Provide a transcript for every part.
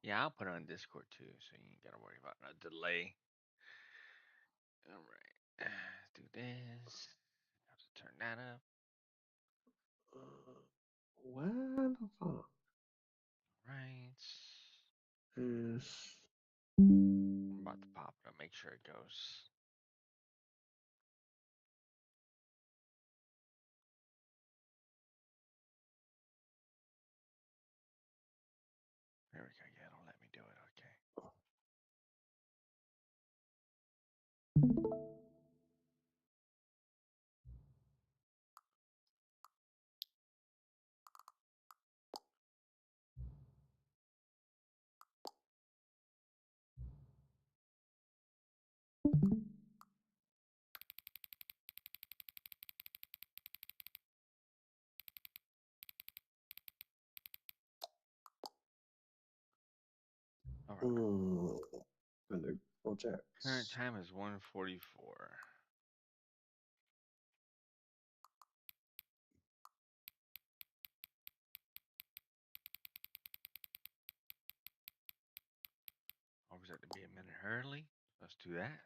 Yeah, I'll put it on Discord too, so you ain't gotta worry about a delay. All right, let's do this. Have to turn that up. Where the fuck Right. is? I'm about to pop it up. Make sure it goes. There we go. Yeah, don't let me do it. Okay. All right. Hmm. Under Current projects. time is 1:44. Always have to be a minute early. Let's do that.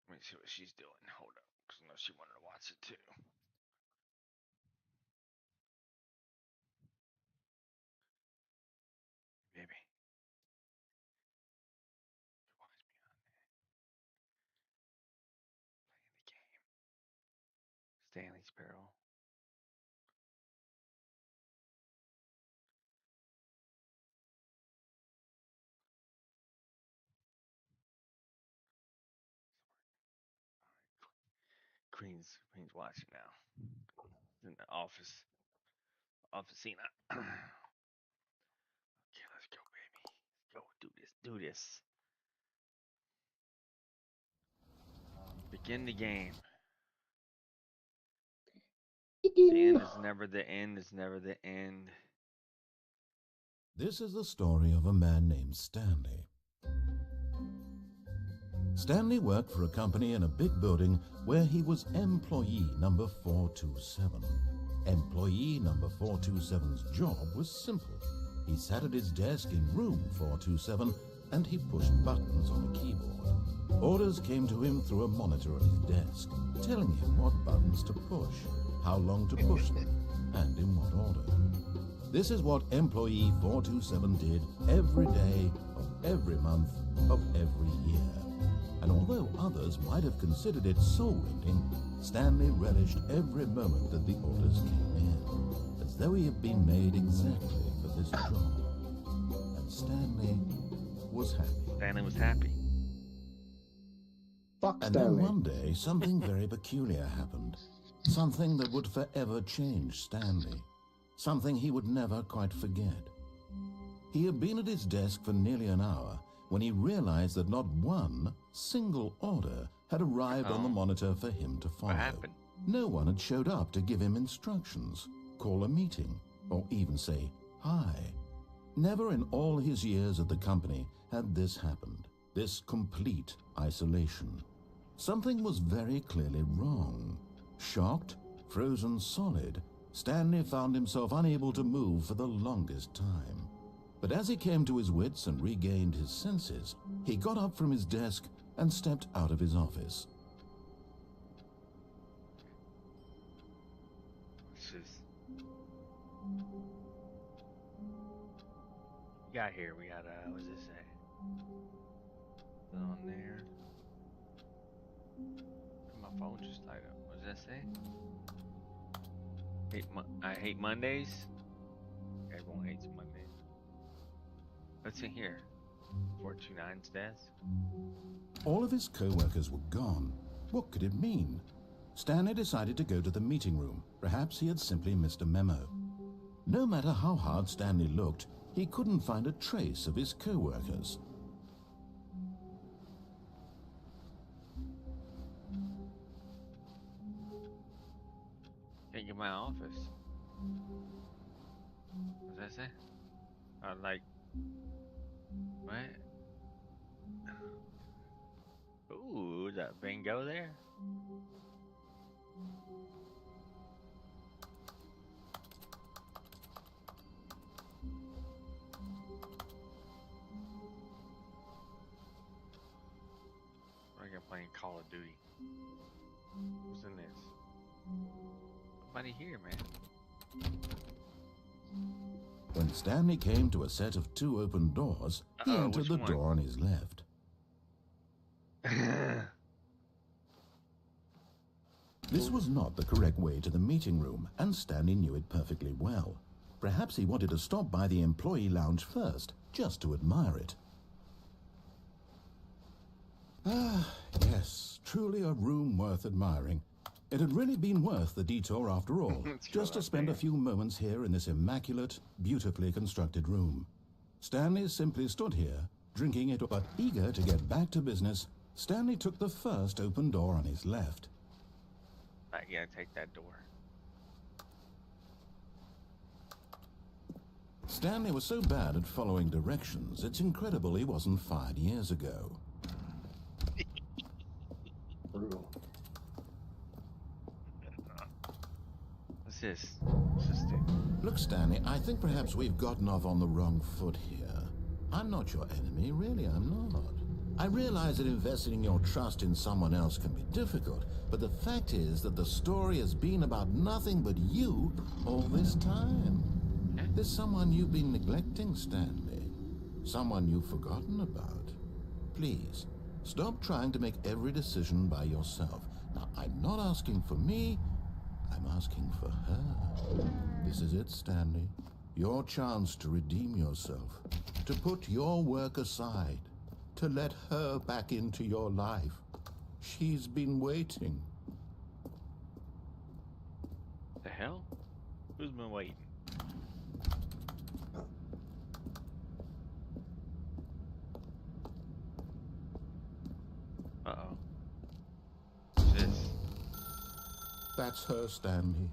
Let me see what she's doing. Hold up, because I know she wanted to watch it too. Baby, watch me on playing the game. Stanley's Peril. Queen's watching now. In the office. Officina. Okay, let's go, baby. Let's go. Do this. Do this. Begin the game. The Begin. end is never the end. Is never the end. This is the story of a man named Stanley. Stanley worked for a company in a big building where he was employee number 427. Employee number 427's job was simple. He sat at his desk in room 427 and he pushed buttons on a keyboard. Orders came to him through a monitor at his desk, telling him what buttons to push, how long to push them, and in what order. This is what employee 427 did every day of every month of every year. And although others might have considered it soul-rending, Stanley relished every moment that the orders came in, as though he had been made exactly for this job. And Stanley was happy. Stanley was happy. Fuck And then Stanley. one day, something very peculiar happened. Something that would forever change Stanley. Something he would never quite forget. He had been at his desk for nearly an hour when he realized that not one single order had arrived on the monitor for him to follow. What happened? No one had showed up to give him instructions, call a meeting, or even say hi. Never in all his years at the company had this happened, this complete isolation. Something was very clearly wrong. Shocked, frozen solid, Stanley found himself unable to move for the longest time. But as he came to his wits and regained his senses, he got up from his desk and stepped out of his office. It's just, we got here. We got, what does it say? On there. My phone just light up. What does that say? I hate Mondays. Everyone hates Mondays. What's in here? 429's desk. All of his co-workers were gone. What could it mean? Stanley decided to go to the meeting room. Perhaps he had simply missed a memo. No matter how hard Stanley looked, he couldn't find a trace of his co-workers. Can't get my office. What does that say? Like, what? Ooh, is that bingo there? playing Call of Duty. Who's in this? Nobody here, man. When Stanley came to a set of 2 open doors, he entered the door on his left. This was not the correct way to the meeting room, and Stanley knew it perfectly well. Perhaps he wanted to stop by the employee lounge first, just to admire it. Ah, yes, truly a room worth admiring. It had really been worth the detour after all, just to spend a few moments here in this immaculate, beautifully constructed room. Stanley simply stood here, drinking it, but eager to get back to business. Stanley took the first open door on his left. Not gonna take that door. Stanley was so bad at following directions, it's incredible he wasn't fired years ago. Brutal. What's this? What's this do? Look, Stanley, I think perhaps we've gotten off on the wrong foot here. I'm not your enemy, really, I'm not. I realize that investing your trust in someone else can be difficult, but the fact is that the story has been about nothing but you all this time. There's someone you've been neglecting, Stanley. Someone you've forgotten about. Please, stop trying to make every decision by yourself. Now, I'm not asking for me, I'm asking for her. This is it, Stanley. Your chance to redeem yourself, to put your work aside, to let her back into your life. She's been waiting. The hell? Who's been waiting? Uh-oh. What's this? That's her, Stanley.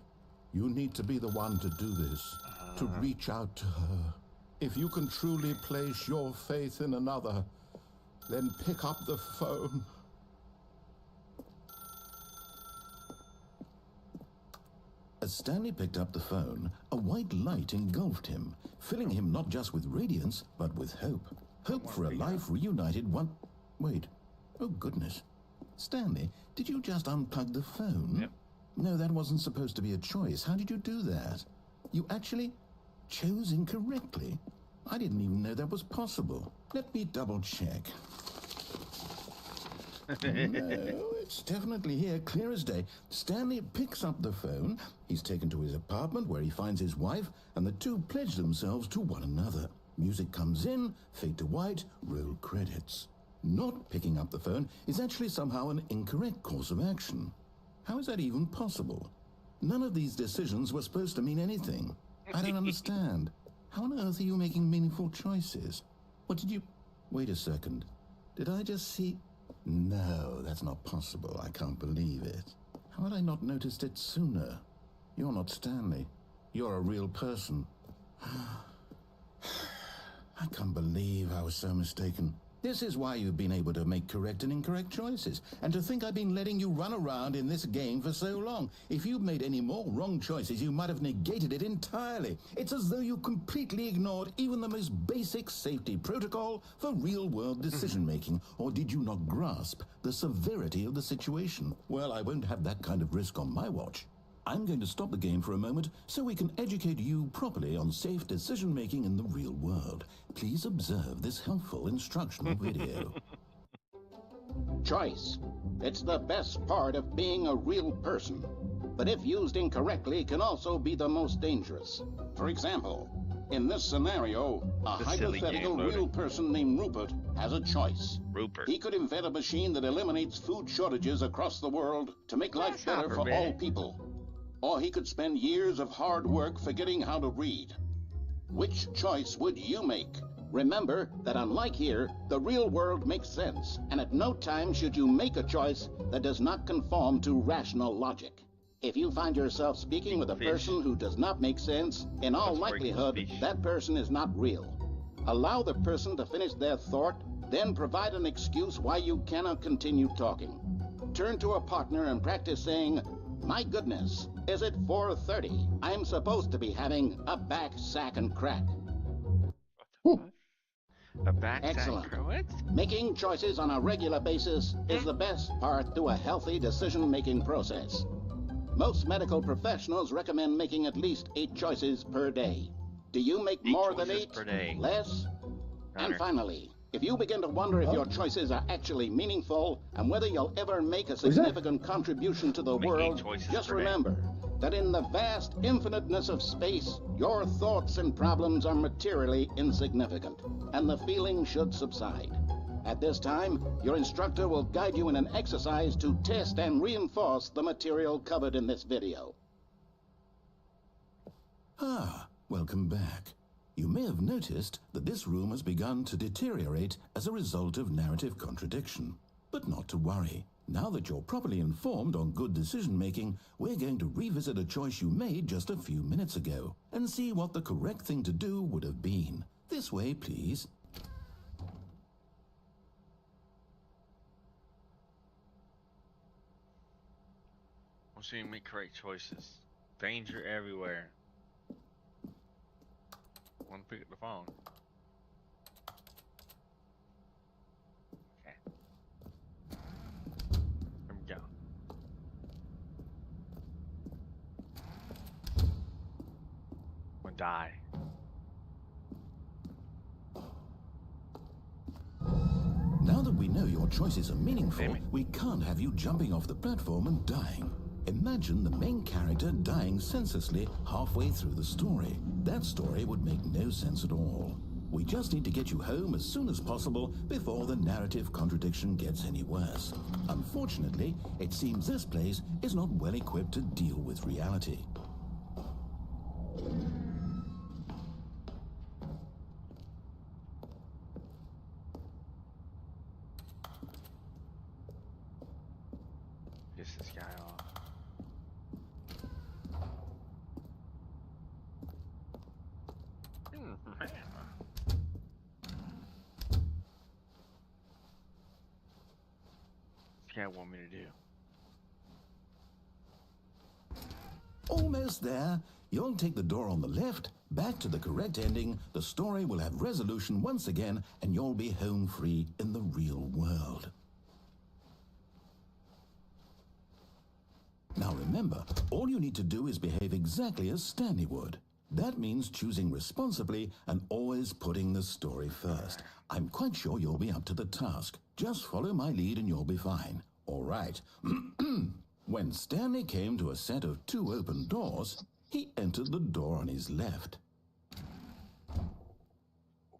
You need to be the one to do this, to reach out to her. If you can truly place your faith in another, then pick up the phone. As Stanley picked up the phone, a white light engulfed him, filling him not just with radiance, but with hope. Hope for a life reunited one... Wait. Oh, goodness. Stanley, did you just unplug the phone? Yep. No, that wasn't supposed to be a choice. How did you do that? You actually chose incorrectly. I didn't even know that was possible. Let me double check. No, it's definitely here, clear as day. Stanley picks up the phone. He's taken to his apartment where he finds his wife, and the two pledge themselves to one another. Music comes in, fade to white, roll credits. Not picking up the phone is actually somehow an incorrect course of action. How is that even possible? None of these decisions were supposed to mean anything. I don't understand. How on earth are you making meaningful choices? What did you... Wait a second. Did I just see... No, that's not possible. I can't believe it. How had I not noticed it sooner? You're not Stanley. You're a real person. I can't believe I was so mistaken. This is why you've been able to make correct and incorrect choices. And to think I've been letting you run around in this game for so long. If you'd made any more wrong choices, you might have negated it entirely. It's as though you completely ignored even the most basic safety protocol for real-world decision-making. Or did you not grasp the severity of the situation? Well, I won't have that kind of risk on my watch. I'm going to stop the game for a moment so we can educate you properly on safe decision-making in the real world. Please observe this helpful instructional video. Choice. It's the best part of being a real person. But if used incorrectly, can also be the most dangerous. For example, in this scenario, a hypothetical real person named Rupert has a choice. Rupert. He could invent a machine that eliminates food shortages across the world to make life better for all people. Or he could spend years of hard work forgetting how to read. Which choice would you make? Remember that unlike here, the real world makes sense, and at no time should you make a choice that does not conform to rational logic. If you find yourself speaking with a person who does not make sense, in all likelihood, that person is not real. Allow the person to finish their thought, then provide an excuse why you cannot continue talking. Turn to a partner and practice saying, "My goodness, is it 4:30? I'm supposed to be having a back, sack, and crack." A backside Excellent. What? Making choices on a regular basis is the best part to a healthy decision-making process. Most medical professionals recommend making at least 8 choices per day. Do you make more than 8? Per day. Less? Hunter. And finally, if you begin to wonder if your choices are actually meaningful and whether you'll ever make a significant contribution to the world, just remember that in the vast infiniteness of space, your thoughts and problems are materially insignificant, and the feeling should subside. At this time, your instructor will guide you in an exercise to test and reinforce the material covered in this video. Ah, welcome back. You may have noticed that this room has begun to deteriorate as a result of narrative contradiction. But not to worry. Now that you're properly informed on good decision-making, we're going to revisit a choice you made just a few minutes ago and see what the correct thing to do would have been. This way, please. Once you make correct choices, danger everywhere. Want to pick up the phone? Okay. Here we go. I'm gonna die. Now that we know your choices are meaningful, we can't have you jumping off the platform and dying. Imagine the main character dying senselessly halfway through the story. That story would make no sense at all. We just need to get you home as soon as possible before the narrative contradiction gets any worse. Unfortunately, it seems this place is not well equipped to deal with reality. Piss this guy off. What you want me to do? Almost there. You'll take the door on the left, back to the correct ending, the story will have resolution once again, and you'll be home free in the real world. Now remember, all you need to do is behave exactly as Stanley would. That means choosing responsibly and always putting the story first. I'm quite sure you'll be up to the task. Just follow my lead and you'll be fine. All right. When Stanley came to a set of 2 open doors, he entered the door on his left.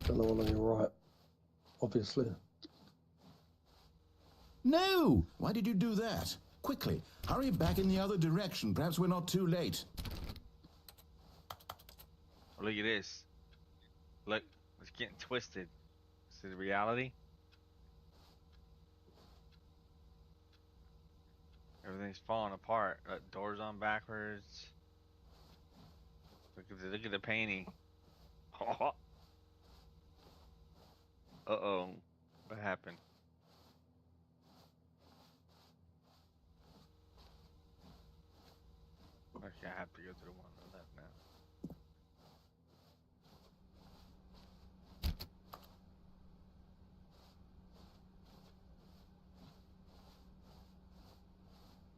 And the one on your right, obviously. No! Why did you do that? Quickly, hurry back in the other direction. Perhaps we're not too late. Look at this. Look, it's getting twisted. This is reality. Everything's falling apart. Doors on backwards. Look at the painting. Uh-oh. What happened? Okay, I have to go to the one on the left now.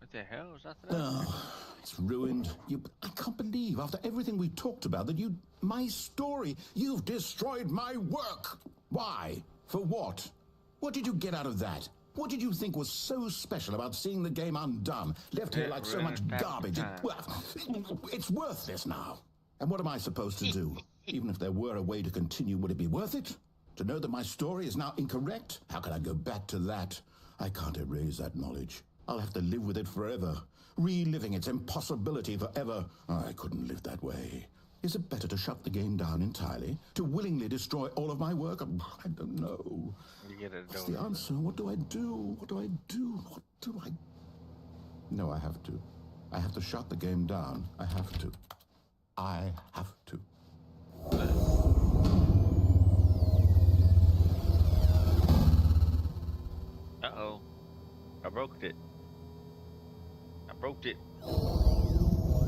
What the hell is that? Oh, it's ruined. I can't believe, after everything we talked about, that my story, you've destroyed my work. Why? For what? What did you get out of that? What did you think was so special about seeing the game undone, left here like so much garbage? It's worthless now. And what am I supposed to do? Even if there were a way to continue, would it be worth it? To know that my story is now incorrect? How can I go back to that? I can't erase that knowledge. I'll have to live with it forever, reliving its impossibility forever. I couldn't live that way. Is it better to shut the game down entirely? To willingly destroy all of my work? I don't know. What's the answer? What do I do? What do I do? What do I... No, I have to. I have to shut the game down. I have to. I have to. Uh-oh. I broke it. I broke it. Oh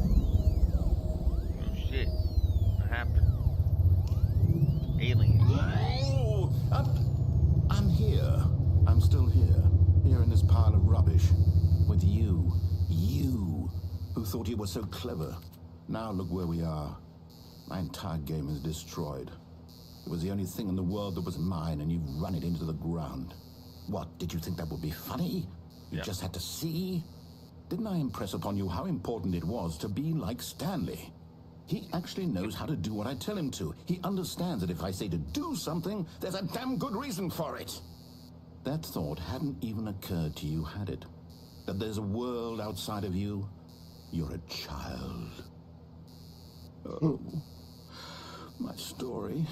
shit. What happened? Aliens. Oh, worthless pile of rubbish. With you, who thought you were so clever. Now look where we are. My entire game is destroyed. It was the only thing in the world that was mine, and you've run it into the ground. What, did you think that would be funny? You just had to see? Didn't I impress upon you how important it was to be like Stanley? He actually knows how to do what I tell him to. He understands that if I say to do something, there's a damn good reason for it. That thought hadn't even occurred to you, had it? That there's a world outside of you? You're a child. Oh, my story.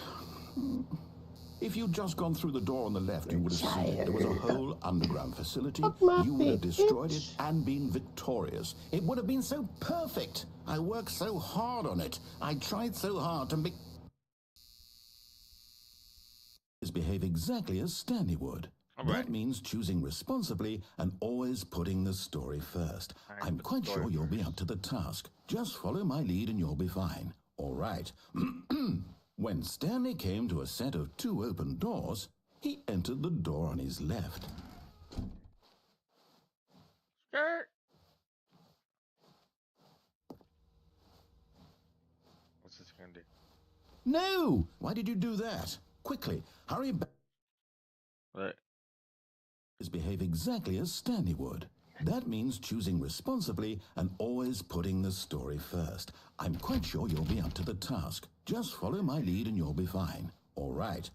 If you'd just gone through the door on the left, you would have seen it. There was a whole underground facility. You would have destroyed it and been victorious. It would have been so perfect. I worked so hard on it. I tried so hard to make... behave exactly as Stanley would. That means choosing responsibly and always putting the story first. I'm quite sure you'll be up to the task. Just follow my lead and you'll be fine. All right. When Stanley came to a set of 2 open doors, he entered the door on his left. Skirt. What's this gonna do? No! Why did you do that? Quickly, hurry back. What? Behave exactly as Stanley would. That means choosing responsibly and always putting the story first. I'm quite sure you'll be up to the task. Just follow my lead and you'll be fine. All right.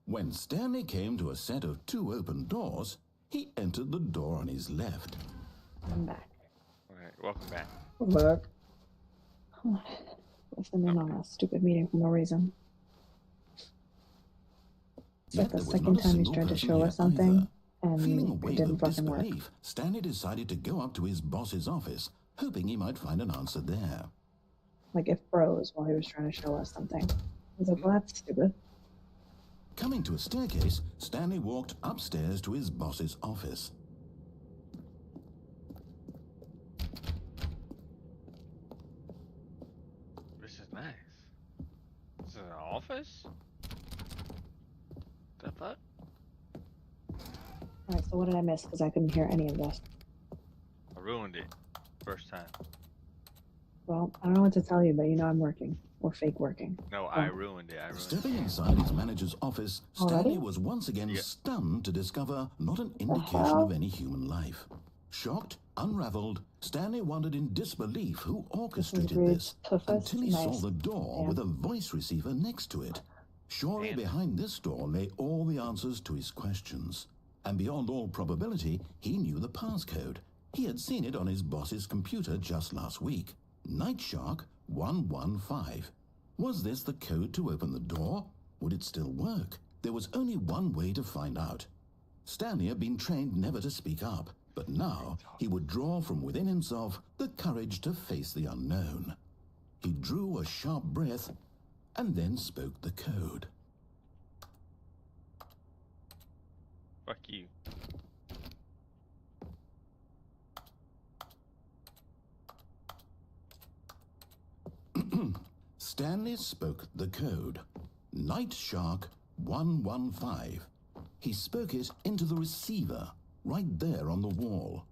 When Stanley came to a set of 2 open doors, he entered the door on his left. I'm back. All right, welcome back. I'm back. Listen in on a stupid meeting for no reason. It's like the second time he's tried to show us something, and Feeling a it wave didn't of fucking work. disbelief, Stanley decided to go up to his boss's office, hoping he might find an answer there. Like it froze while he was trying to show us something. I was like, well, that's stupid. Coming to a staircase, Stanley walked upstairs to his boss's office. This is nice. This is an office? The fuck? Alright, so what did I miss? Because I couldn't hear any of this. I ruined it. First time. Well, I don't know what to tell you, but you know I'm working. Or fake working. No, I ruined it. Stepping inside his manager's office, Stanley Already? was once again stunned to discover not an indication hell? of any human life. Shocked, unraveled, Stanley wondered in disbelief who orchestrated this until he saw the door with a voice receiver next to it. Surely behind this door lay all the answers to his questions. And beyond all probability, he knew the passcode. He had seen it on his boss's computer just last week. Night Shark 115. Was this the code to open the door? Would it still work? There was only one way to find out. Stanley had been trained never to speak up, but now he would draw from within himself the courage to face the unknown. He drew a sharp breath and then spoke the code. Fuck you. Stanley spoke the code. Night Shark 115. He spoke it into the receiver, right there on the wall.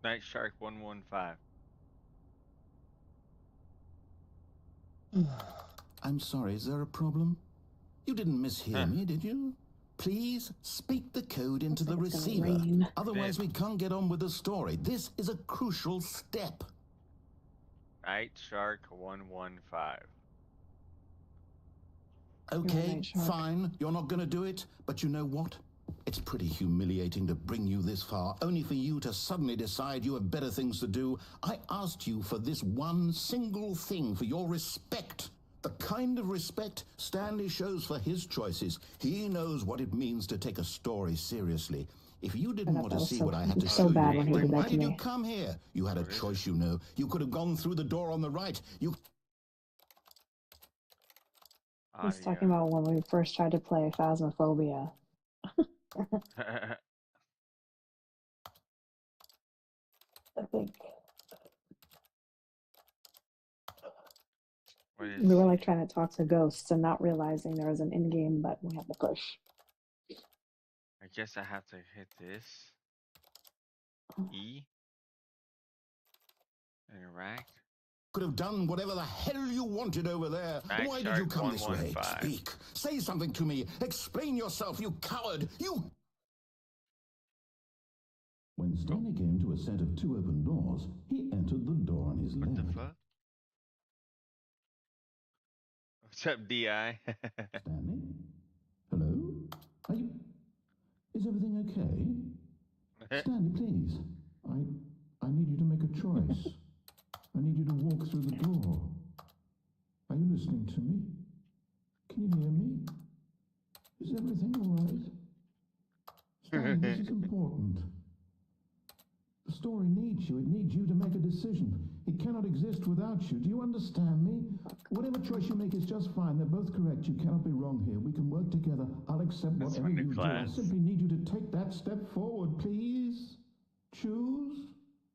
Night Shark 115. I'm sorry, is there a problem? You didn't mishear me, did you? Please speak the code into the receiver. Otherwise, we can't get on with the story. This is a crucial step. Night Shark 115. Okay, fine. You're not going to do it. But you know what? It's pretty humiliating to bring you this far, only for you to suddenly decide you have better things to do. I asked you for this one single thing, for your respect. The kind of respect Stanley shows for his choices. He knows what it means to take a story seriously. If you didn't want to see what I had to show you, then why did you come here? You had a choice, you know. You could have gone through the door on the right. You... He's talking about when we first tried to play Phasmophobia. I think. We were like trying to talk to ghosts and not realizing there was an in-game button we had to push. I guess I have to hit this. E. Interact. Could have done whatever the hell you wanted over there. Back Why did you shark come this way? 115. Speak. Say something to me. Explain yourself, you coward. You... When Stanley came to a set of 2 open doors, he entered the door on his What left. the fuck? What's up, DI? Stanley? Hello? Are you... Is everything okay? Stanley, please. I need you to make a choice. I need you to walk through the door. Are you listening to me? Can you hear me? Is everything all right? Stanley, this is important. The story needs you. It needs you to make a decision. It cannot exist without you. Do you understand me? Whatever choice you make is just fine. They're both correct. You cannot be wrong here. We can work together. I'll accept That's whatever my new you do. I class. simply need you to take that step forward, please. Choose.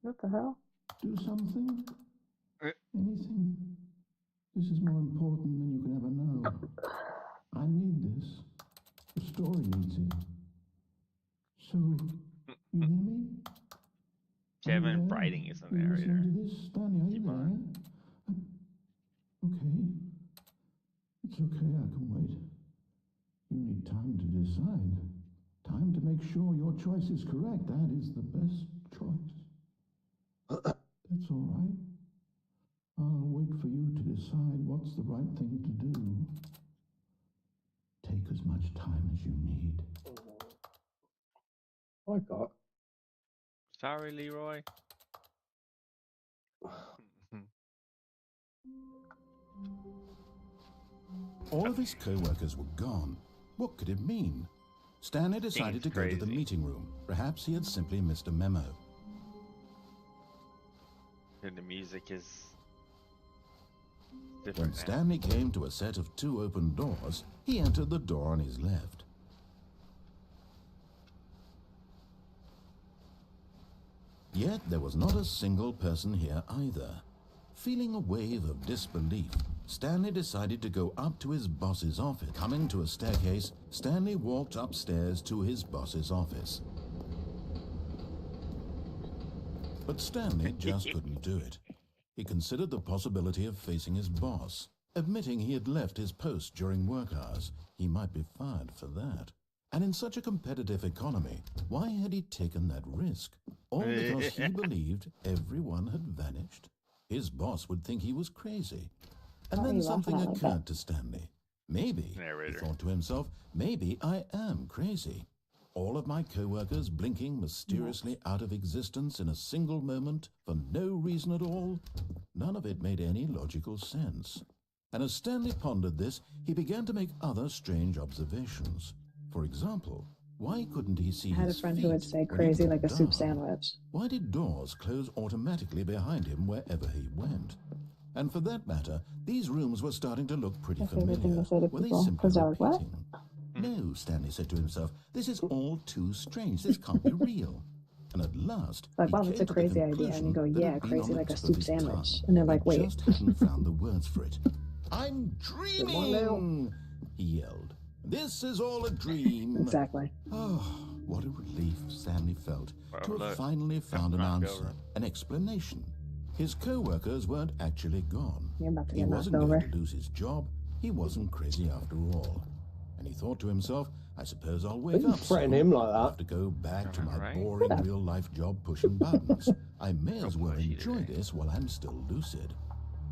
What the hell? Do something. Uh. Anything. This is more important than you can ever know. I need this. The story needs it. So, you hear me? Kevin Brighting is the Are you narrator. listening to this? Stanley, are you Keep there? on. Okay. It's okay, I can wait. You need time to decide. Time to make sure your choice is correct. That is the best choice. That's all right. I'll wait for you to decide what's the right thing to do. Take as much time as you need. I got. Sorry, Leroy. All of his co-workers were gone. What could it mean? Stanley decided to go to the crazy. meeting room. Perhaps he had simply missed a memo. And the music is When different now. Stanley came to a set of 2 open doors, he entered the door on his left. Yet there was not a single person here either. Feeling a wave of disbelief, Stanley decided to go up to his boss's office. Coming to a staircase, Stanley walked upstairs to his boss's office. But Stanley just couldn't do it. He considered the possibility of facing his boss. Admitting he had left his post during work hours, he might be fired for that. And in such a competitive economy, why had he taken that risk? All because he believed everyone had vanished? His boss would think he was crazy. And Why are then you something laughing at like occurred to Stanley. Maybe, he Narrator. thought to himself, maybe I am crazy. All of my co-workers blinking mysteriously out of existence in a single moment for no reason at all. None of it made any logical sense. And as Stanley pondered this, he began to make other strange observations. For example, why couldn't he see I had a his friend who would feet say when it crazy got like a soup dark? sandwich. Why did doors close automatically behind him wherever he went? And for that matter, these rooms were starting to look pretty My favorite thing familiar. to say to Were they people, simply 'cause I was, "What?" repeating? No, Stanley said to himself, this is all too strange. This can't be real. And at last, Like, he wow, came that's a to the crazy idea. And you conclusion go, that yeah, had been crazy on the like a tip of soup his sandwich. tongue. And they're He like, wait. just hadn't found the words for it. I'm Come on now. dreaming, he yelled. This is all a dream. Exactly. Oh, what a relief Stanley felt Well, to have look, finally found an knocked answer, over. an explanation. His co-workers weren't actually gone. You're about to He get knocked wasn't over. going to lose his job. He wasn't crazy after all. And he thought to himself, I suppose I'll wake Don't up threaten soon. him like I'll have that. to go back to my Right. boring Yeah. real-life job pushing buttons. I may as well push you enjoy today. this while I'm still lucid.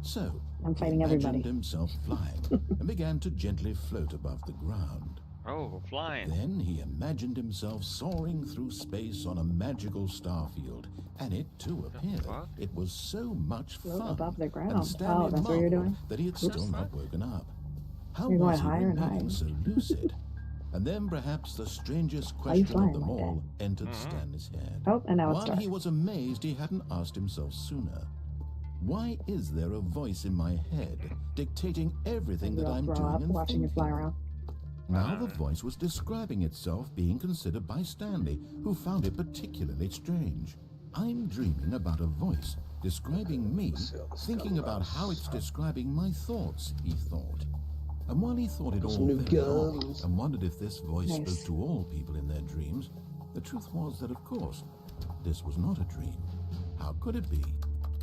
So, I'm he fighting imagined everybody. himself flying and began to gently float above the ground. Oh, flying. Then he imagined himself soaring through space on a magical starfield, and it too appeared. fuck? It was so much Float fun. above the ground. And Stanley Oh, that's what you're marveled doing? that he had still not woken up. How You're going was he higher and remaining higher. so lucid? And then perhaps the strangest you question of flying them like that? all entered Stanley's head. Oh, and now it's One dark. he was amazed he hadn't asked himself sooner. Why is there a voice in my head dictating everything that You'll I'm grow doing up and watching you fly thinking? around. Now the voice was describing itself being considered by Stanley, who found it particularly strange. I'm dreaming about a voice describing me, thinking about how it's describing my thoughts, he thought. And while he thought it all Some new very odd guns. and wondered if this voice Nice. spoke to all people in their dreams, the truth was that, of course, this was not a dream. How could it be?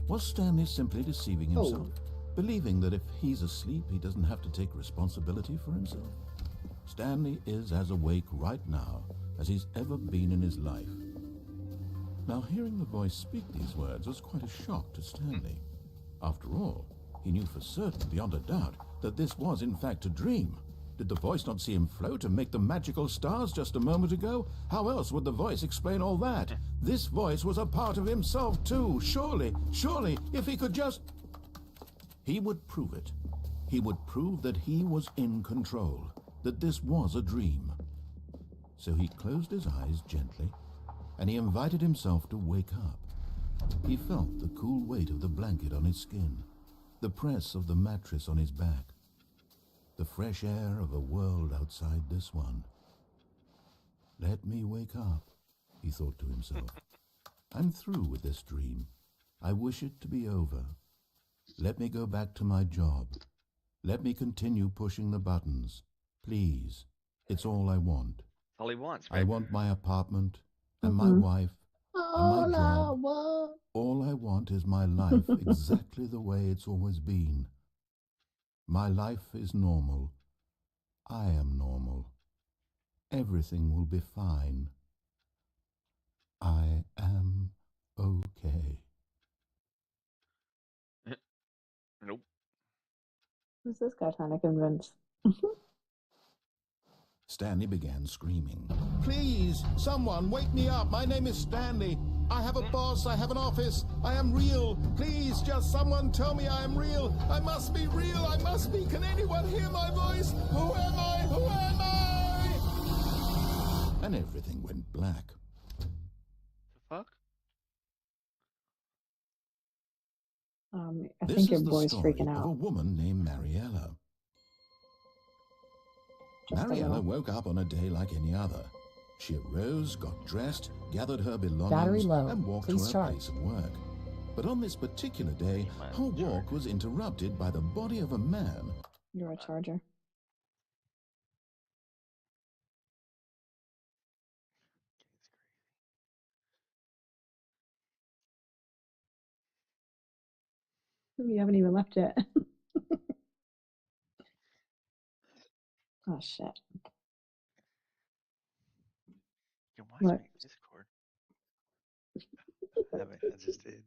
Was Stanley simply deceiving himself, believing that if he's asleep, he doesn't have to take responsibility for himself? Stanley is as awake right now as he's ever been in his life. Now, hearing the voice speak these words was quite a shock to Stanley. After all, he knew for certain, beyond a doubt, that this was in fact a dream. Did the voice not see him float and make the magical stars just a moment ago? How else would the voice explain all that? This voice was a part of himself too. Surely, if he could just... He would prove it. He would prove that he was in control, that this was a dream. So he closed his eyes gently, and he invited himself to wake up. He felt the cool weight of the blanket on his skin, the press of the mattress on his back, the fresh air of a world outside this one. Let me wake up, he thought to himself. I'm through with this dream. I wish it to be over. Let me go back to my job. Let me continue pushing the buttons. Please, it's all I want. That's all he wants, I baby. want my apartment and my wife and my job. All I want is my life exactly the way it's always been. My life is normal. I am normal. Everything will be fine. I am okay. Nope. Who's this guy trying to convince? Stanley began screaming. Please, someone, wake me up. My name is Stanley. I have a boss. I have an office. I am real. Please, just someone tell me I am real. I must be real. I must be. Can anyone hear my voice? Who am I? Who am I? And everything went black. The fuck? I This think is your the boy's story freaking of a out. woman named Mariella. Just a Mariella little. woke up on a day like any other. She arose, got dressed, gathered her belongings, Battery low. and walked Please to her charge. place of work. But on this particular day, her walk was interrupted by the body of a man. You're a charger. You haven't even left yet. Oh shit. You can watch What? me Discord. I haven't. I just did.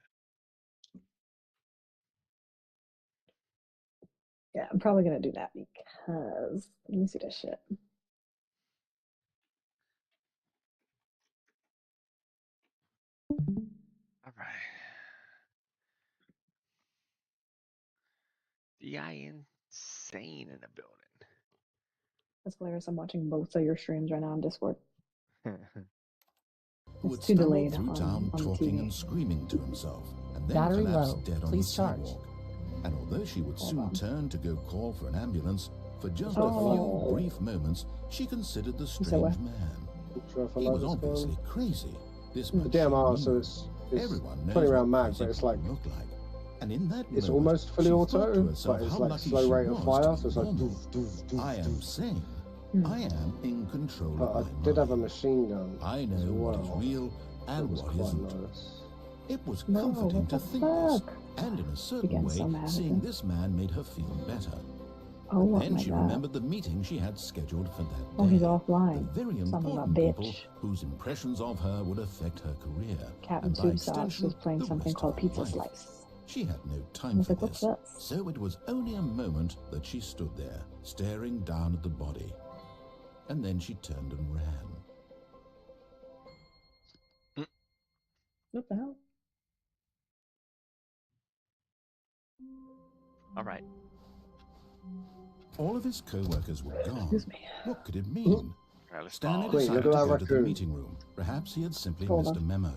Yeah, I'm probably gonna do that because let me see this shit. All right. DI insane in the building. That's hilarious. I'm watching both of your streams right now on Discord. Would It's too stumble delayed through town on the talking TV. and screaming to himself, and then Battery collapse low. dead on the Please charge. sidewalk. And although she would Hold soon on. turn to go call for an ambulance, for just a Oh. few brief moments, she considered the that strange way? man. Sure if I He like was this obviously one. crazy. This The much she DMR, knew. so it's Everyone knows 20 what round mag, crazy but it's people like look like. And in that it's moment, almost fully she thought to auto, herself but it's how like lucky slow she rate of was fire, to so it's be like normal. doof, doof, doof, I am doof. sane. Hmm. I am in control But of I my did have a mind. machine gun. I as know what well. is real It and was what quite isn't. nice. It was No, comforting what to the think this, fuck? and in a certain Getting way, so mad at seeing him. this man made her feel better. Oh, what Then my she god. remembered the meeting she had scheduled for that day. Oh, he's The offline. very Something about important people bitch. whose impressions of her would affect her career, Captain and by Tube Sauce extension, was playing the something rest called of her Pizza life. Slice. She had no I time was for like, what's this, this? so it was only a moment that she stood there, staring down at the body. And then she turned and ran. What the hell? All right. All of his co-workers were gone. Excuse me. What could it mean? All right, let's Stanley pause. Wait, decided look to at go that to the raccoon. meeting room. Perhaps he had simply Hold missed on. a memo.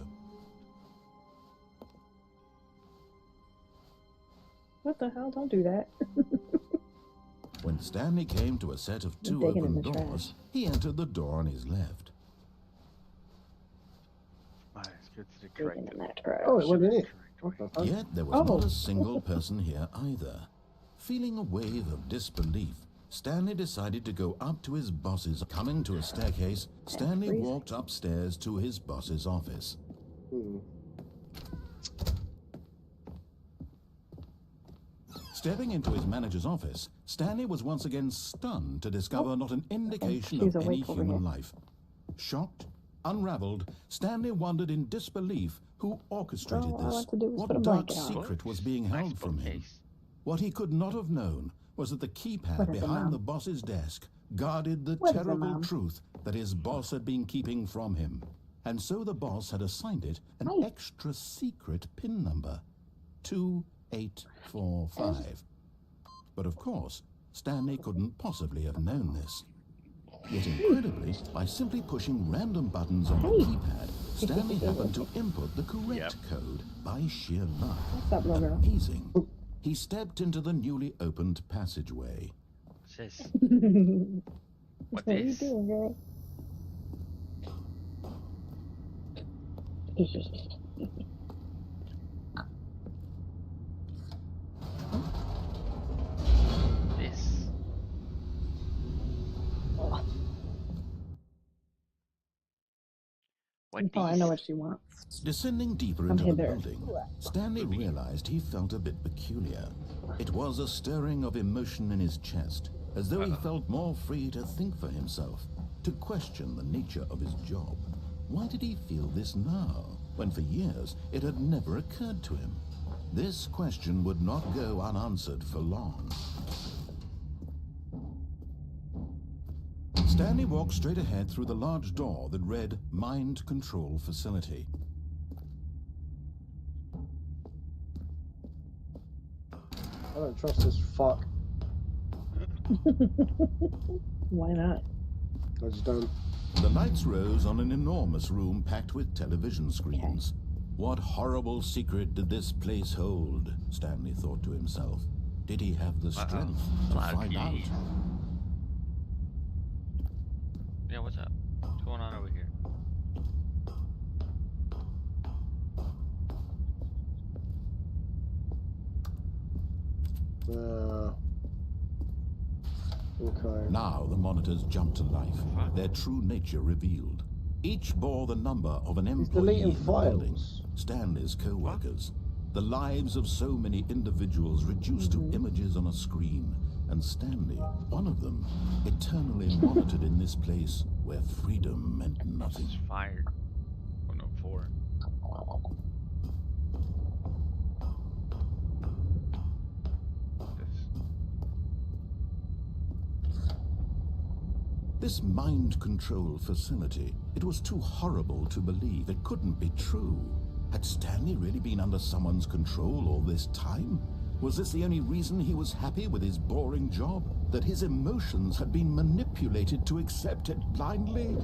What the hell? Don't do that. When Stanley came to a set of You're two digging in open the doors, trash. he entered the door on his left. All right, let's get to the Digging correct. in that trash. Oh, it went in it. Correct What the way. fuck? Yet there was Oh. not a single person here either. Feeling a wave of disbelief, Stanley decided to go up to his boss's. Coming to a staircase, Stanley walked upstairs to his boss's office. Stepping into his manager's office, Stanley was once again stunned to discover not an indication of any human life. Shocked, unraveled, Stanley wondered in disbelief who orchestrated this. What dark secret was being held from him? What he could not have known was that the keypad behind the boss's desk guarded the terrible truth that his boss had been keeping from him. And so the boss had assigned it an extra secret PIN number, 2845. But of course, Stanley couldn't possibly have known this. Yet incredibly, by simply pushing random buttons on the keypad, Stanley happened to input the correct code by sheer luck. Amazing. He stepped into the newly opened passageway. What's this? What are you doing, girl? This. Oh, I know what she wants. Descending deeper into the building, Stanley realized he felt a bit peculiar. It was a stirring of emotion in his chest, as though he felt more free to think for himself, to question the nature of his job. Why did he feel this now, when for years it had never occurred to him? This question would not go unanswered for long. Stanley walked straight ahead through the large door that read Mind Control Facility. I don't trust this fuck. Why not? I just don't. The lights rose on an enormous room packed with television screens. What horrible secret did this place hold? Stanley thought to himself. Did he have the strength to find out? Yeah, what's up? What's going on over here? Okay. Now the monitors jumped to life, their true nature revealed. Each bore the number of an employee in the building, Stanley's co-workers. The lives of so many individuals reduced to images on a screen, and Stanley, one of them, eternally monitored in this place where freedom meant nothing. It's fired. 104. This mind control facility, it was too horrible to believe. It couldn't be true. Had Stanley really been under someone's control all this time? Was this the only reason he was happy with his boring job? That his emotions had been manipulated to accept it blindly?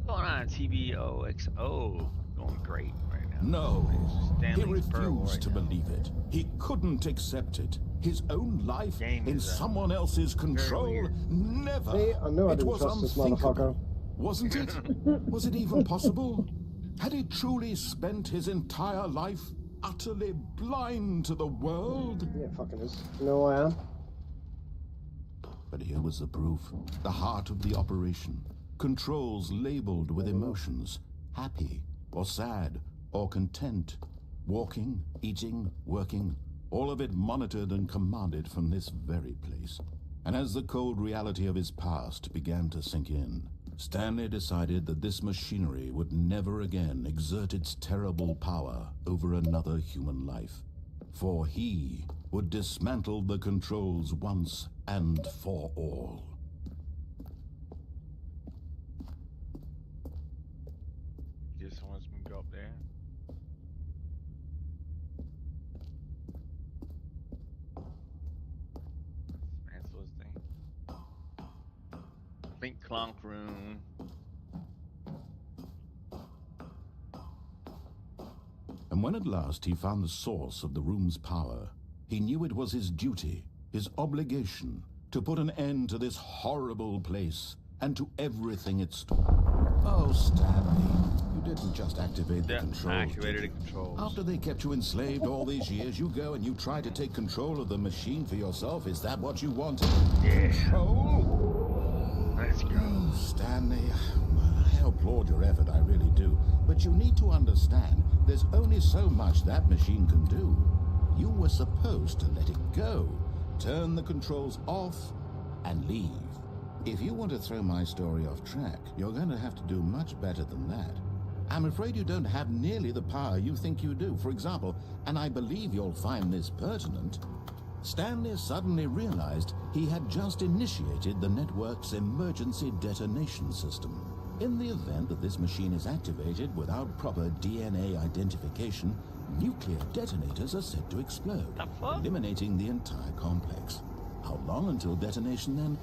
What's going on, TBOXO? Going great right now. No, he Stanley's refused to believe it. He couldn't accept it. His own life in someone else's control? Never. See, I knew I It didn't was trust this unthinkable. motherfucker. Wasn't it? Was it even possible? Had he truly spent his entire life utterly blind to the world? Yeah, fucking is. You know who I am? But here was the proof. The heart of the operation. Controls labeled with emotions. Happy, or sad, or content. Walking, eating, working. All of it monitored and commanded from this very place. And as the cold reality of his past began to sink in, Stanley decided that this machinery would never again exert its terrible power over another human life. For he would dismantle the controls once and for all. Guess someone's gonna go up there. Cancel this thing. Think clunk room. And when at last he found the source of the room's power, he knew it was his duty, his obligation, to put an end to this horrible place and to everything it stood. Oh, Stanley, you didn't just activate the controls, activated did the you? controls. After they kept you enslaved all these years, you go and you try to take control of the machine for yourself. Is that what you wanted? Yeah. Control? Let's go. Oh, Stanley, I applaud your effort, I really do. But you need to understand, there's only so much that machine can do. You were supposed to let it go, turn the controls off, and leave. If you want to throw my story off track, you're going to have to do much better than that. I'm afraid you don't have nearly the power you think you do. For example, and I believe you'll find this pertinent, Stanley suddenly realized he had just initiated the network's emergency detonation system. In the event that this machine is activated without proper DNA identification, nuclear detonators are said to explode, eliminating the entire complex. How long until detonation then?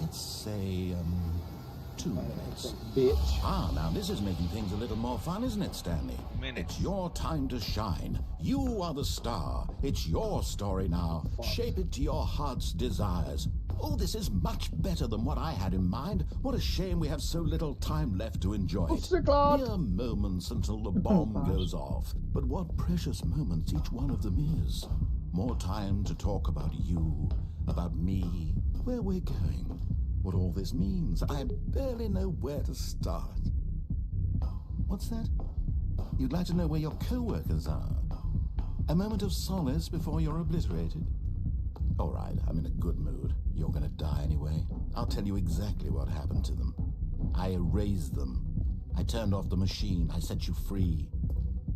Let's say, 2 minutes. Bitch. Ah, now this is making things a little more fun, isn't it, Stanley? Minutes. It's your time to shine. You are the star. It's your story now. Shape it to your heart's desires. Oh, this is much better than what I had in mind. What a shame we have so little time left to enjoy it. Mere moments until the bomb goes off. But what precious moments each one of them is. More time to talk about you, about me, where we're going, what all this means. I barely know where to start. What's that? You'd like to know where your co-workers are? A moment of solace before you're obliterated? All right, I'm in a good mood. You're gonna die anyway. I'll tell you exactly what happened to them. I erased them. I turned off the machine. I set you free.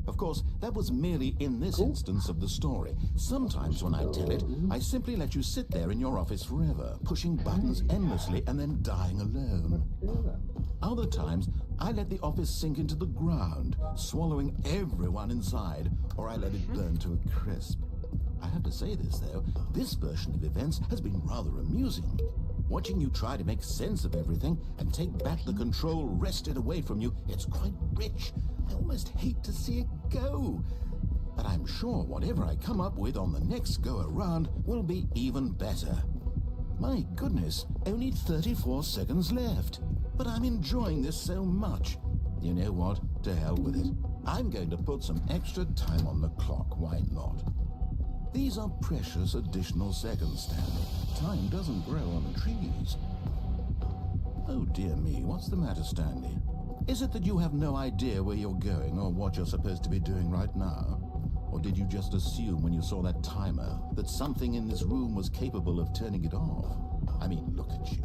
Of course, that was merely in this instance of the story. Sometimes when I tell it, I simply let you sit there in your office forever, pushing buttons endlessly and then dying alone. Other times, I let the office sink into the ground, swallowing everyone inside, or I let it burn to a crisp. I have to say this, though, this version of events has been rather amusing. Watching you try to make sense of everything and take back the control wrested away from you, it's quite rich. I almost hate to see it go. But I'm sure whatever I come up with on the next go-around will be even better. My goodness, only 34 seconds left. But I'm enjoying this so much. You know what? To hell with it. I'm going to put some extra time on the clock, why not? These are precious additional seconds, Stanley. Time doesn't grow on trees. Oh dear me, what's the matter, Stanley? Is it that you have no idea where you're going or what you're supposed to be doing right now? Or did you just assume when you saw that timer that something in this room was capable of turning it off? I mean, look at you.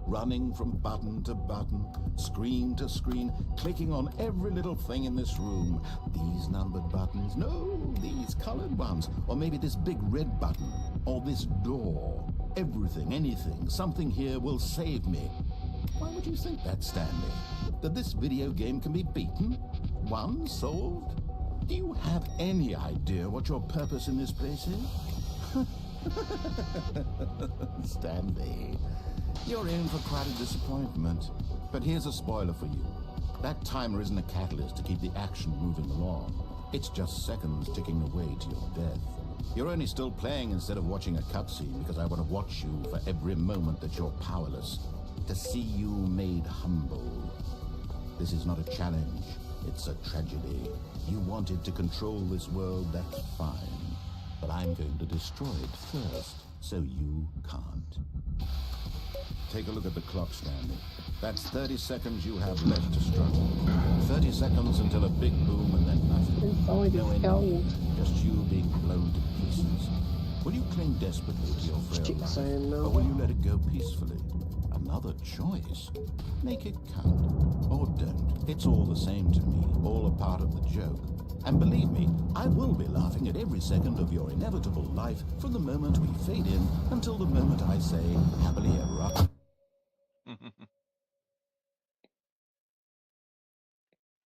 Running from button to button, screen to screen, clicking on every little thing in this room. These numbered buttons, no, these colored ones. Or maybe this big red button, or this door. Everything, anything, something here will save me. Why would you think that, Stanley? That this video game can be beaten? Won? Solved? Do you have any idea what your purpose in this place is? Stanley, you're in for quite a disappointment. But here's a spoiler for you. That timer isn't a catalyst to keep the action moving along. It's just seconds ticking away to your death. You're only still playing instead of watching a cutscene because I want to watch you for every moment that you're powerless. To see you made humble. This is not a challenge. It's a tragedy. You wanted to control this world, that's fine. But I'm going to destroy it first, so you can't. Take a look at the clock, Stanley. That's 30 seconds you have left to struggle. 30 seconds until a big boom and then nothing. No ending, just you being blown to pieces. Will you cling desperately to your frail life, or will you let it go peacefully? Another choice. Make it count. Or don't. It's all the same to me. All a part of the joke. And believe me, I will be laughing at every second of your inevitable life from the moment we fade in until the moment I say, happily ever after.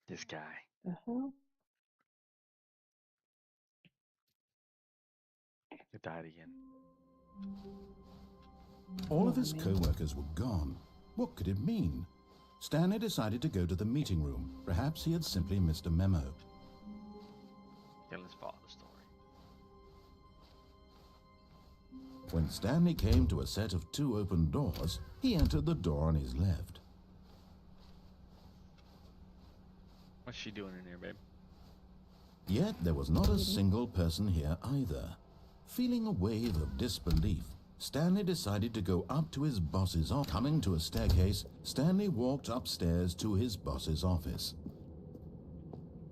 This guy. The hell? It died again. All of his co-workers were gone. What could it mean? Stanley decided to go to the meeting room. Perhaps he had simply missed a memo. Yeah, let's follow the story. When Stanley came to a set of 2 open doors, he entered the door on his left. What's she doing in here, babe? Yet there was not a single person here either. Feeling a wave of disbelief, Stanley decided to go up to his boss's office. Coming to a staircase, Stanley walked upstairs to his boss's office.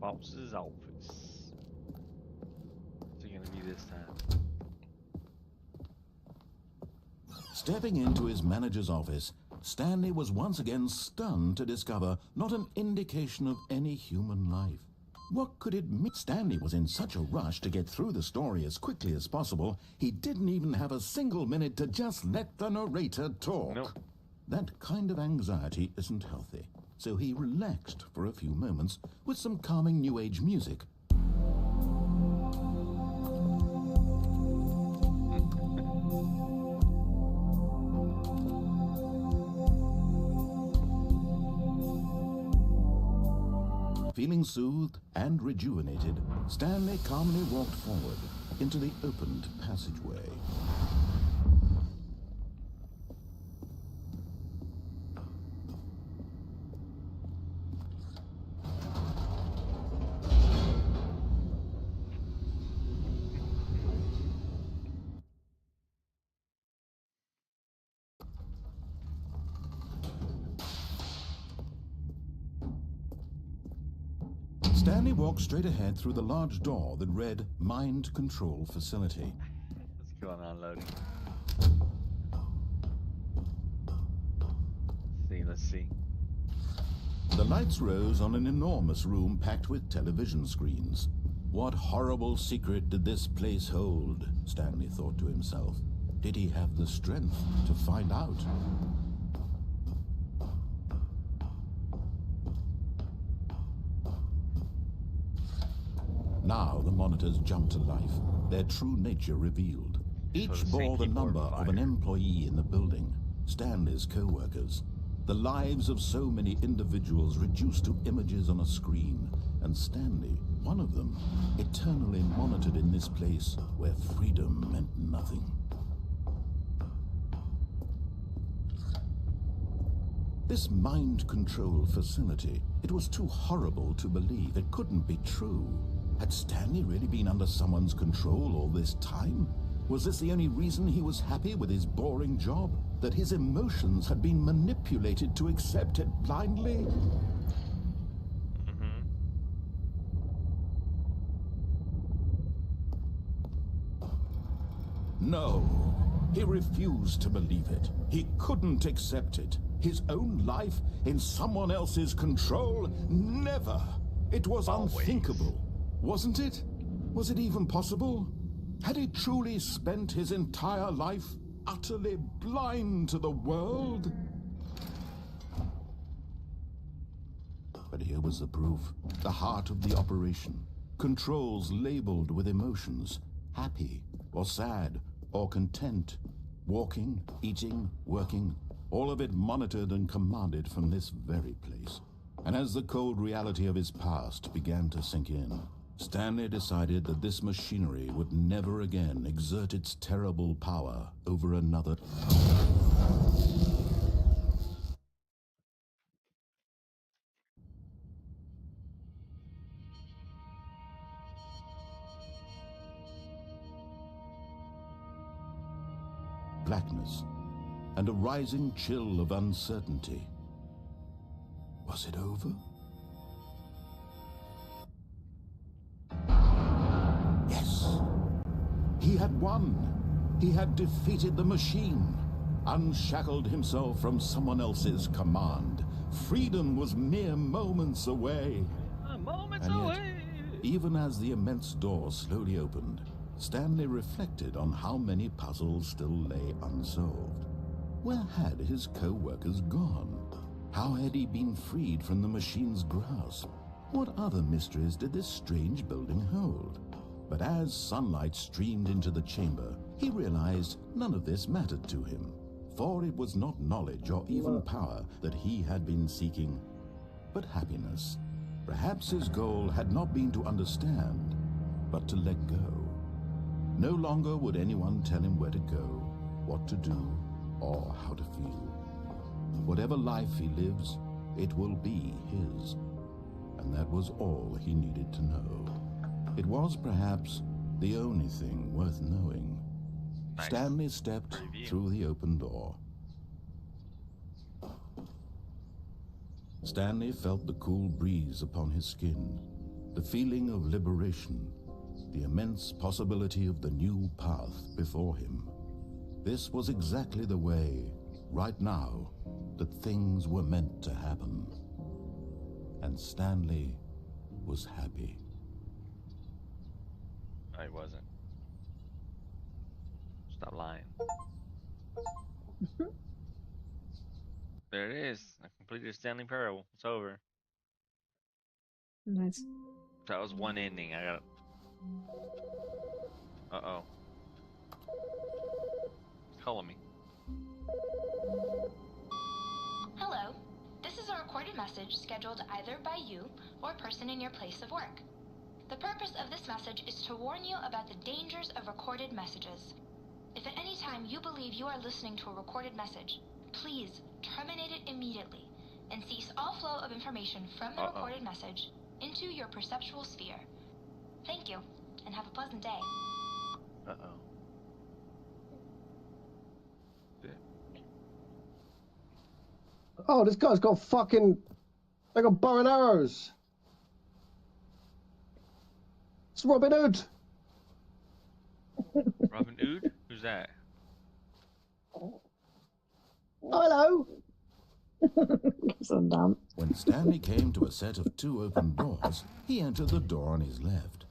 Boss's office. What's it gonna be this time? Stepping into his manager's office, Stanley was once again stunned to discover not an indication of any human life. What could it mean? Stanley was in such a rush to get through the story as quickly as possible, he didn't even have a single minute to just let the narrator talk. Nope. That kind of anxiety isn't healthy, so he relaxed for a few moments with some calming New Age music. Feeling soothed and rejuvenated, Stanley calmly walked forward into the opened passageway. Stanley walked straight ahead through the large door that read Mind Control Facility. Let's go on unloading. Let's see. The lights rose on an enormous room packed with television screens. What horrible secret did this place hold? Stanley thought to himself. Did he have the strength to find out? Now the monitors jumped to life, their true nature revealed. Each bore the number of an employee in the building, Stanley's co-workers. The lives of so many individuals reduced to images on a screen, and Stanley, one of them, eternally monitored in this place where freedom meant nothing. This mind control facility, it was too horrible to believe. It couldn't be true. Had Stanley really been under someone's control all this time? Was this the only reason he was happy with his boring job? That his emotions had been manipulated to accept it blindly? No, he refused to believe it. He couldn't accept it. His own life in someone else's control? Never! It was unthinkable, wasn't it? Was it even possible? Had he truly spent his entire life utterly blind to the world? But here was the proof, the heart of the operation. Controls labeled with emotions, happy or sad or content, walking, eating, working, all of it monitored and commanded from this very place. And as the cold reality of his past began to sink in, Stanley decided that this machinery would never again exert its terrible power over another. Blackness and a rising chill of uncertainty. Was it over? Yes. He had won. He had defeated the machine, unshackled himself from someone else's command. Freedom was mere moments away. Moments And yet, away. even as the immense door slowly opened, Stanley reflected on how many puzzles still lay unsolved. Where had his co-workers gone? How had he been freed from the machine's grasp? What other mysteries did this strange building hold? But as sunlight streamed into the chamber, he realized none of this mattered to him, for it was not knowledge or even power that he had been seeking, but happiness. Perhaps his goal had not been to understand, but to let go. No longer would anyone tell him where to go, what to do, or how to feel. Whatever life he lives, it will be his. and that was all he needed to know. It was perhaps the only thing worth knowing. Nice. Stanley stepped through the open door. Stanley felt the cool breeze upon his skin, the feeling of liberation, the immense possibility of the new path before him. This was exactly the way, right now, that things were meant to happen. And Stanley was happy. No, he wasn't. Stop lying. There it is. I completed Stanley Parable. It's over. Nice. That was one ending. I got. Uh-oh. Calling me. Hello. This is a recorded message scheduled either by you or a person in your place of work. The purpose of this message is to warn you about the dangers of recorded messages. If at any time you believe you are listening to a recorded message, please terminate it immediately and cease all flow of information from the recorded message into your perceptual sphere. Thank you, and have a pleasant day. Uh-oh. Oh, this guy's got fucking... They got bow and arrows. It's Robin Hood. Robin Hood? Who's that? Hello. So dumb. When Stanley came to a set of two open doors, he entered the door on his left.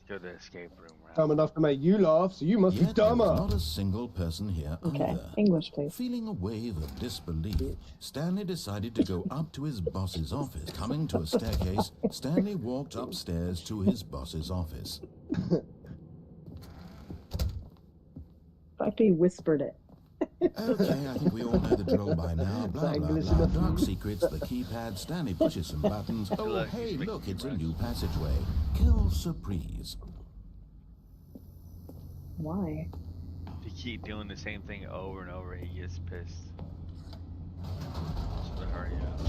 Let's go to the escape room. Dumb enough to make you laugh, so you must be Yet there dumber. was not a single person here Okay, either. English, please. Feeling a wave of disbelief, Stanley decided to go up to his boss's office. Coming to a staircase, Stanley walked upstairs to his boss's office. The fact that he whispered it. Okay, I think we all know the drill by now. Blah, blah, English blah. enough. Dark secrets, the keypad. Stanley pushes some buttons. Oh, Look, hey, he's look, making it's a progress. new passageway. Kill surprise. Why? If you keep doing the same thing over and over, he gets pissed. So hurry up.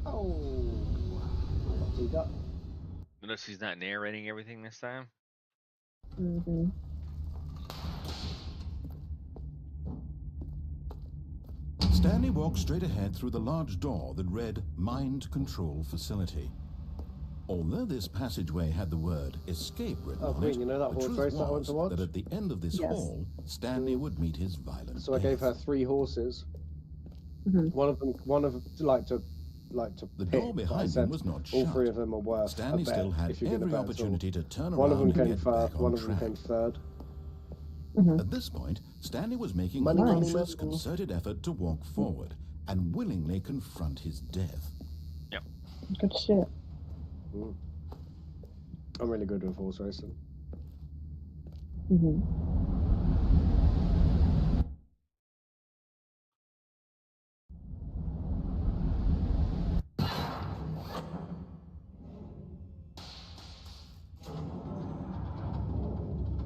Oh. He got... Notice he's not narrating everything this time. Mm-hmm. Stanley walked straight ahead through the large door that read Mind Control Facility. Although this passageway had the word escape written on Queen, it, you know that the horse truth race that I went was to watch? that at the end of this Yes. hall, Stanley would meet his violent So I gave her death. 3 horses. Mm-hmm. One of them like to The pick, door but I behind said him was not all shut. 3 of them are worth Stanley a bet still had if you're gonna every bet at all. opportunity to turn One of around them and came get first, back one on of them track. came third. Mm-hmm. At this point, Stanley was making Money, a money, conscious, money. concerted effort to walk forward and willingly confront his death. Good shit. I'm really good with horse racing. Mm-hmm.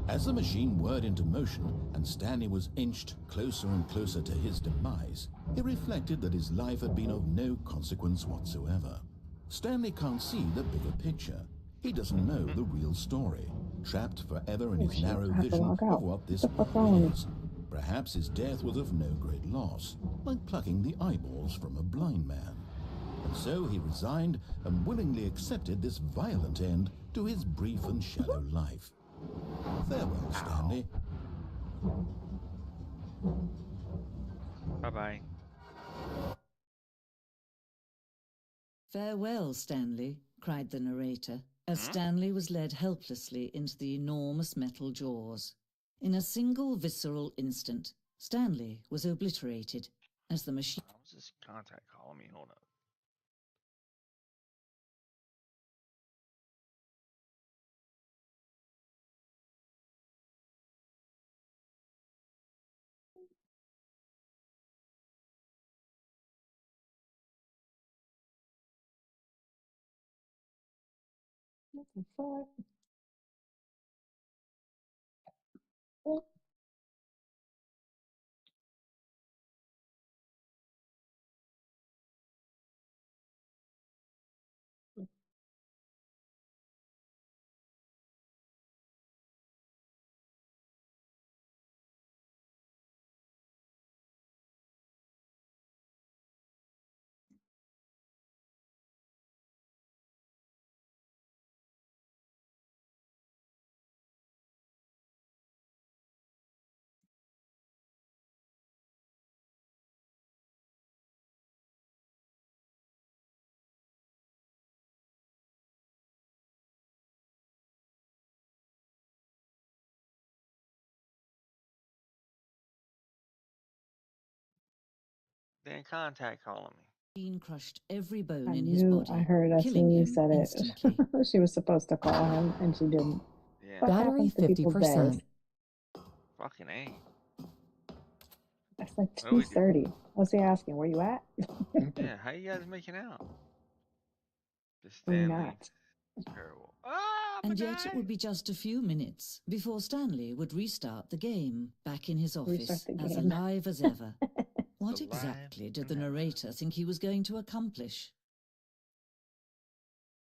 As the machine whirred into motion and Stanley was inched closer and closer to his demise, he reflected that his life had been of no consequence whatsoever. Stanley can't see the bigger picture. He doesn't know the real story, trapped forever in his shit, narrow I have to vision log of out. what this What the fuck wrong with world me? is. Perhaps his death was of no great loss, like plucking the eyeballs from a blind man. And so he resigned and willingly accepted this violent end to his brief and shallow life. Farewell, Stanley. Bye-bye. "Farewell, Stanley," cried the narrator, as Stanley was led helplessly into the enormous metal jaws. In a single visceral instant, Stanley was obliterated as the machine... How was this contact calling me? Hold up. What the fuck? Then contact calling me. Dean crushed every bone I in his knew. body, I heard as killing soon as you him said it. instantly. She was supposed to call him, and she didn't. Yeah. What Battery happens to people's days? 50%. Fucking A. It's like What do we do? 2:30. What's he asking? Where you at? Yeah, how you guys making out? The We're Stanley. not. Terrible. Ah, And yet it would be just a few minutes before Stanley would restart the game, back in his office, Restart the as game. alive as ever. What Alive exactly did the and ever. narrator think he was going to accomplish?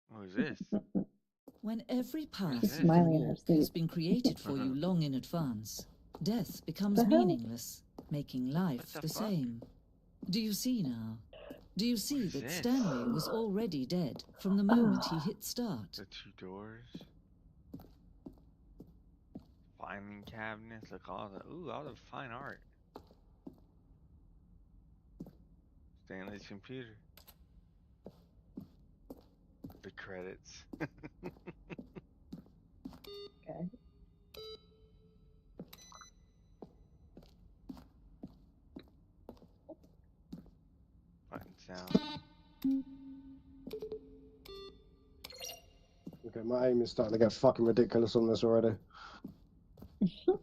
What is this? When every path She's you smiling can in her walk sleep. has been created for you long in advance, death becomes The hell? meaningless, making life What the the fuck? same. Do you see now? Do you see is that this? Stanley was already dead from the moment he hit start? The two doors. Filing cabinets. Look, all the fine art. Stanley's computer. The credits. Okay. Button sound. Okay, my aim is starting to get fucking ridiculous on this already. The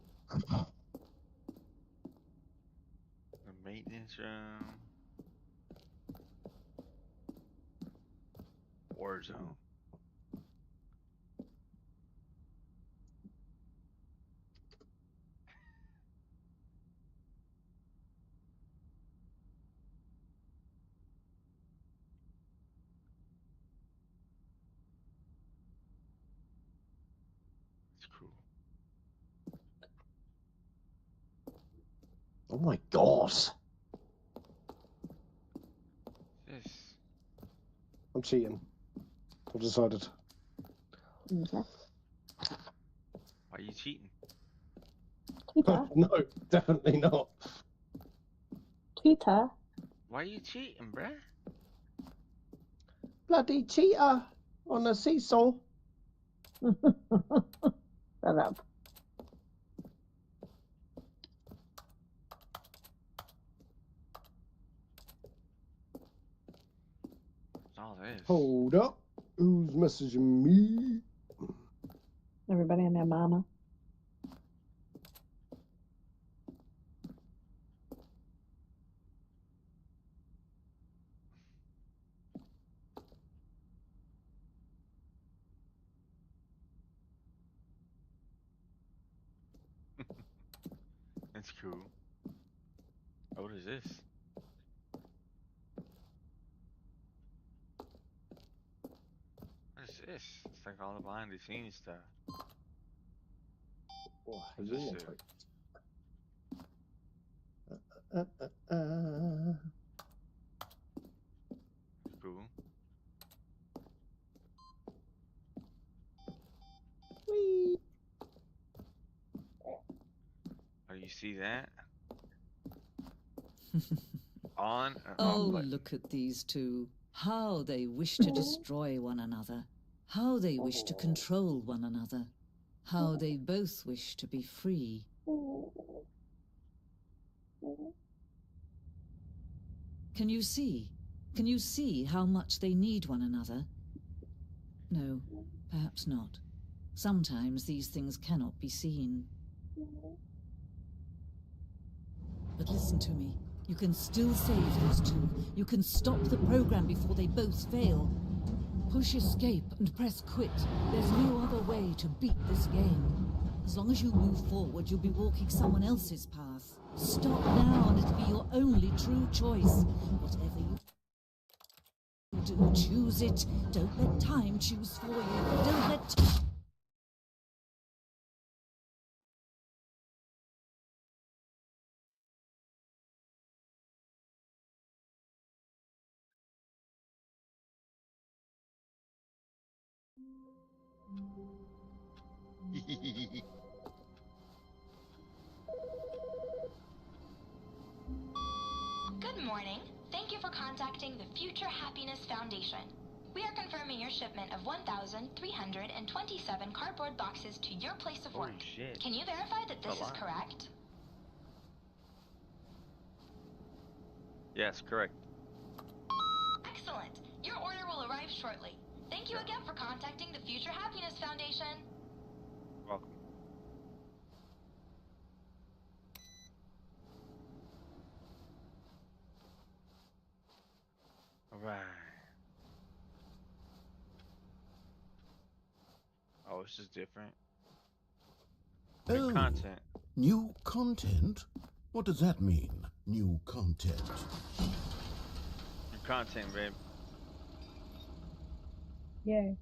maintenance room. War zone. It's cool. Oh my god. This. I'm cheating. I've decided. Okay. Why are you cheating? Twitter. No, definitely not. Twitter. Why are you cheating, bruh? Bloody cheater on the seesaw. Shut up. What's all this? Hold up. Who's messaging me? Everybody and their mama. That's cool. Oh, what is this? What is this? It's like all the behind the scenes stuff. Oh, What's this do? Cool. Whee. Oh, you see that? On and Oh, off button. look at these two. How they wish to destroy one another. How they wish to control one another. How they both wish to be free. Can you see? Can you see how much they need one another? No, perhaps not. Sometimes these things cannot be seen. But listen to me. You can still save those two. You can stop the program before they both fail. Push escape and press quit. There's no other way to beat this game. As long as you move forward, you'll be walking someone else's path. Stop now and it'll be your only true choice. Whatever you do, choose it. Don't let time choose for you. Don't let... Good morning. Thank you for contacting the Future Happiness Foundation. We are confirming your shipment of 1,327 cardboard boxes to your place of Holy work. shit. Can you verify that this That's a is lot. correct? Yes, correct. Excellent. Your order will arrive shortly. Thank you again for contacting the Future Happiness Foundation. Welcome. All right. Oh, this is different. New content. New content? What does that mean, new content? New content, babe. Yay.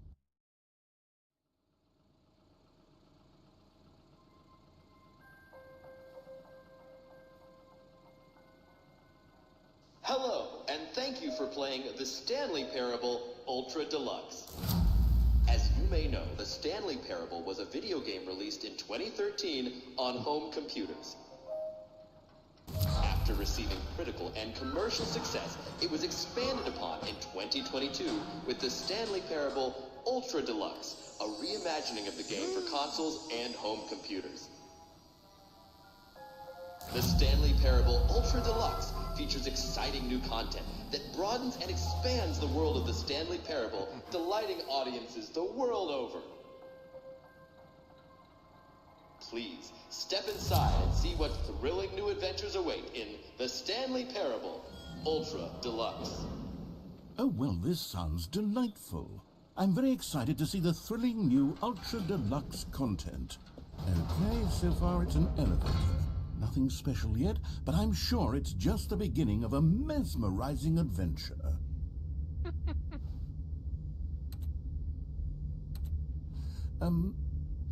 Hello, and thank you for playing the Stanley Parable Ultra Deluxe. As you may know, the Stanley Parable was a video game released in 2013 on home computers. After receiving critical and commercial success, it was expanded upon in 2022 with the Stanley Parable Ultra Deluxe, a reimagining of the game for consoles and home computers. The Stanley Parable Ultra Deluxe features exciting new content that broadens and expands the world of the Stanley Parable, delighting audiences the world over. Please, step inside and see what thrilling new adventures await in the Stanley Parable Ultra Deluxe. Oh, well, this sounds delightful. I'm very excited to see the thrilling new Ultra Deluxe content. Okay, so far it's an elevator. Nothing special yet, but I'm sure it's just the beginning of a mesmerizing adventure.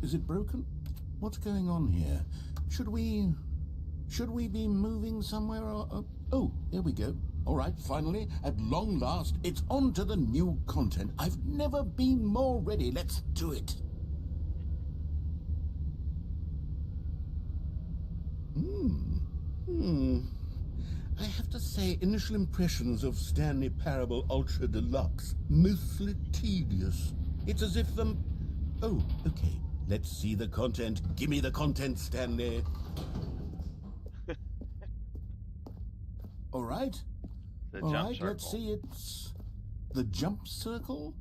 Is it broken? What's going on here? Should we be moving somewhere or... Oh, here we go. All right, finally, at long last, it's on to the new content. I've never been more ready. Let's do it. I have to say, initial impressions of Stanley Parable Ultra Deluxe, mostly tedious. It's as if the... Oh, okay. Let's see the content. Give me the content, Stanley. All right. All right, let's see. It's the jump circle.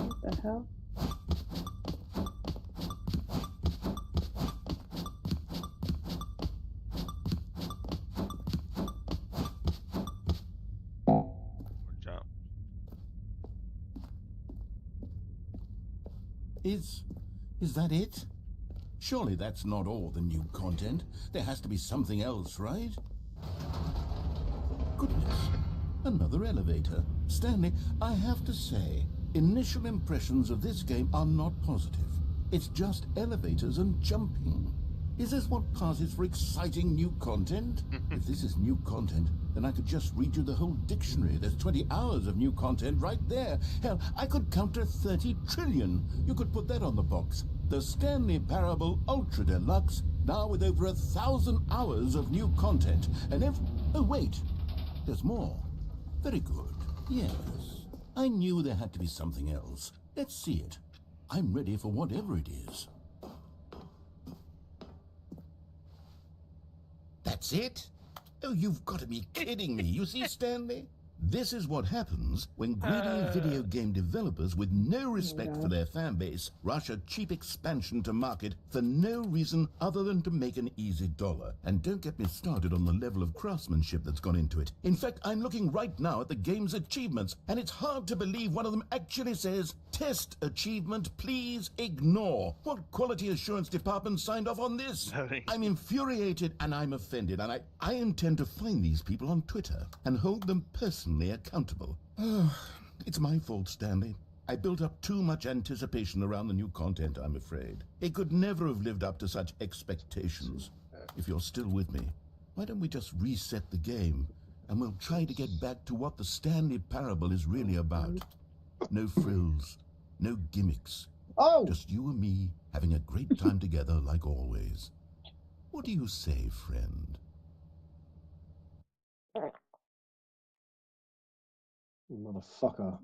What the hell? Jump. Is that it? Surely that's not all the new content. There has to be something else, right? Goodness, another elevator. Stanley, I have to say, initial impressions of this game are not positive. It's just elevators and jumping. Is this what passes for exciting new content? If this is new content, then I could just read you the whole dictionary. There's 20 hours of new content right there. Hell, I could count to 30 trillion. You could put that on the box. The Stanley Parable Ultra Deluxe, now with over 1,000 hours of new content. And if... Oh, wait. There's more. Very good. Yes. I knew there had to be something else. Let's see it. I'm ready for whatever it is. That's it? Oh, you've got to be kidding me. You see, Stanley? This is what happens when greedy video game developers with no respect for their fan base rush a cheap expansion to market for no reason other than to make an easy dollar. And don't get me started on the level of craftsmanship that's gone into it. In fact, I'm looking right now at the game's achievements, and it's hard to believe one of them actually says, "Test achievement, please ignore." What quality assurance department signed off on this? I'm infuriated and I'm offended, and I intend to find these people on Twitter and hold them personally accountable. It's my fault, Stanley. I built up too much anticipation around the new content, I'm afraid. It could never have lived up to such expectations. If you're still with me, why don't we just reset the game and we'll try to get back to what the Stanley Parable is really about. No frills, no gimmicks. Just you and me having a great time together like always. What do you say, friend? Motherfucker.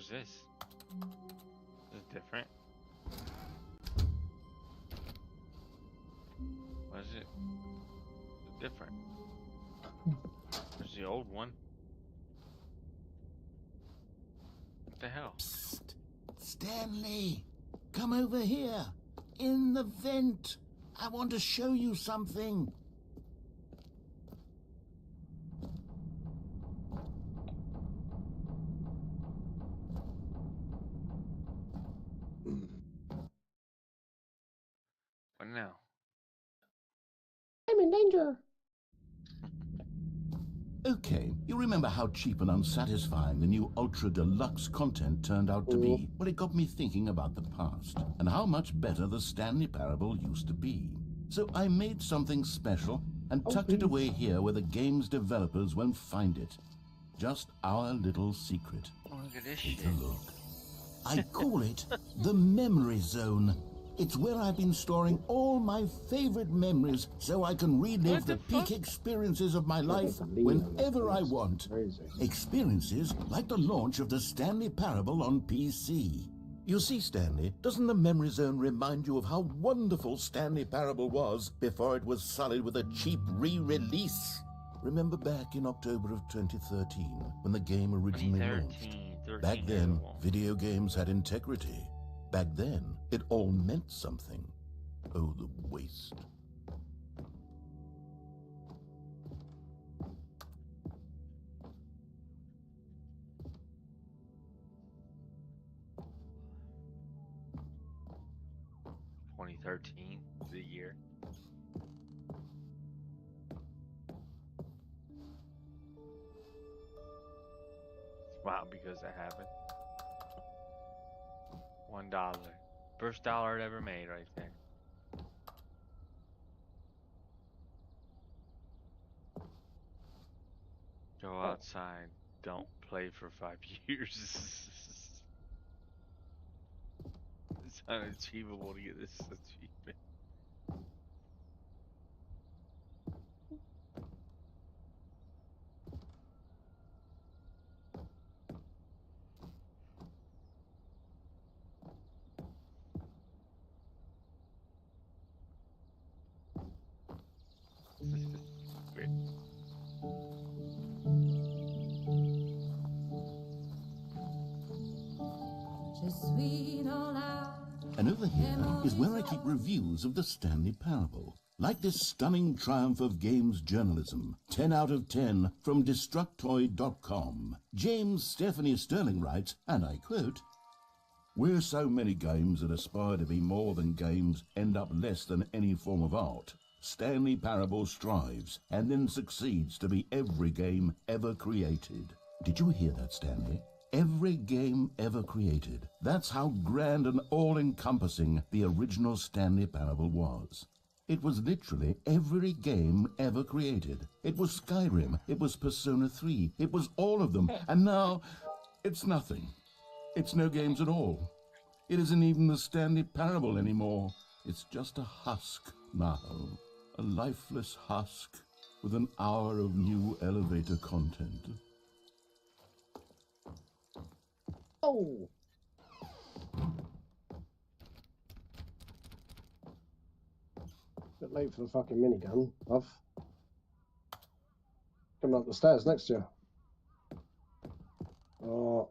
What's this? This is different. What is it? It's different. There's the old one. What the hell? Psst. Stanley, come over here. In the vent. I want to show you something. What now? I'm in danger. Okay, you remember how cheap and unsatisfying the new Ultra Deluxe content turned out to be? Well, it got me thinking about the past and how much better the Stanley Parable used to be. So I made something special and tucked it away here where the game's developers won't find it. Just our little secret. Oh, look at this Take shit. a look. I call it the Memory Zone. It's where I've been storing all my favorite memories so I can relive the peak experiences of my life whenever I want. Experiences like the launch of the Stanley Parable on PC. You see, Stanley, doesn't the Memory Zone remind you of how wonderful Stanley Parable was before it was sullied with a cheap re-release? Remember back in October of 2013 when the game originally launched? Back then, video games had integrity. Back then, it all meant something. Oh, the waste. $2013, the year. Wow, because that happened. $1. First dollar it ever made right there. Go outside. Don't play for 5 years. It's unachievable to get this achievement. Weird. And over here is where I keep reviews of the Stanley Parable. Like this stunning triumph of games journalism, 10 out of 10 from Destructoid.com. James Stephanie Sterling writes, and I quote, "Where so many games that aspire to be more than games end up less than any form of art, Stanley Parable strives and then succeeds to be every game ever created." Did you hear that, Stanley? Every game ever created. That's how grand and all-encompassing the original Stanley Parable was. It was literally every game ever created. It was Skyrim, it was Persona 3, it was all of them, and now it's nothing. It's no games at all. It isn't even the Stanley Parable anymore. It's just a husk now. A lifeless husk with an hour of new elevator content. Oh! Bit late for the fucking minigun, love. Coming up the stairs next to you. Oh.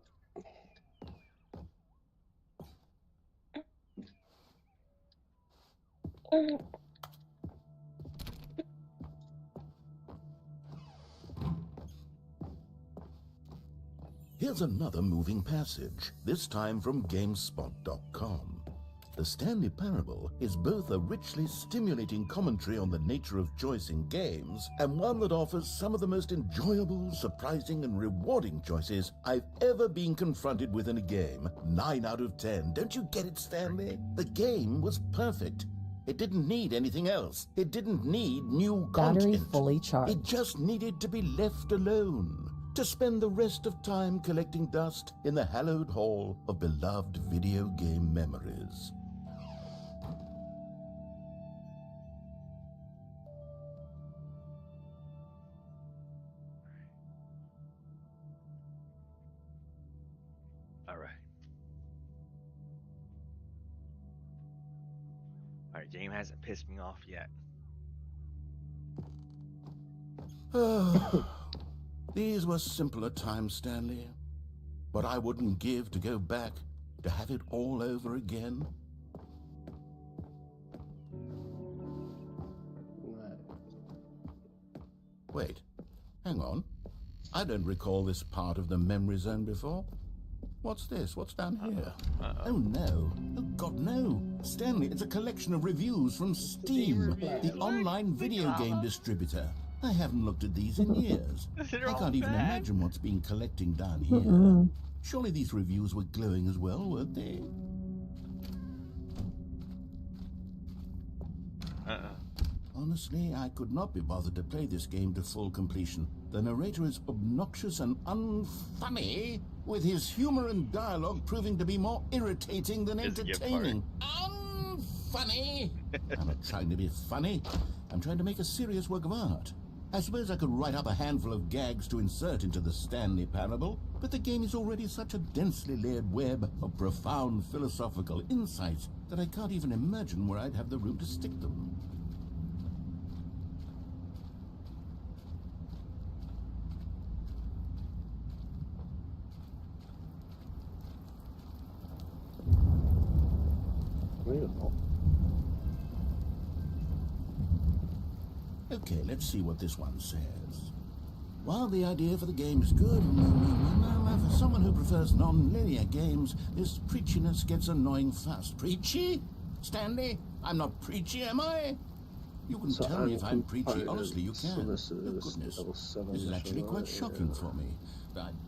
Here's another moving passage, this time from GameSpot.com. The Stanley Parable is both a richly stimulating commentary on the nature of choice in games and one that offers some of the most enjoyable, surprising, and rewarding choices I've ever been confronted with in a game. 9 out of 10. Don't you get it, Stanley? The game was perfect. It didn't need anything else. It didn't need new Battery content. fully charged. It just needed to be left alone, to spend the rest of time collecting dust in the hallowed hall of beloved video game memories. All right. Alright, game hasn't pissed me off yet. These were simpler times, Stanley. What I wouldn't give to go back, to have it all over again. Wait, hang on. I don't recall this part of the memory zone before. What's this? What's down here? Oh no. Oh God, no. Stanley, it's a collection of reviews from Steam, the online video game distributor. I haven't looked at these in years. I can't even imagine what's been collecting down here. Surely these reviews were glowing as well, weren't they? Honestly, I could not be bothered to play this game to full completion. The narrator is obnoxious and unfunny, with his humor and dialogue proving to be more irritating than entertaining. Unfunny! I'm not trying to be funny. I'm trying to make a serious work of art. I suppose I could write up a handful of gags to insert into the Stanley Parable, but the game is already such a densely layered web of profound philosophical insights that I can't even imagine where I'd have the room to stick them. Okay, let's see what this one says. While the idea for the game is good, for someone who prefers non-linear games, this preachiness gets annoying fast. Preachy? Stanley? I'm not preachy, am I? You can tell me if I'm preachy. Honestly, you can. Oh, goodness. This is actually quite shocking for me.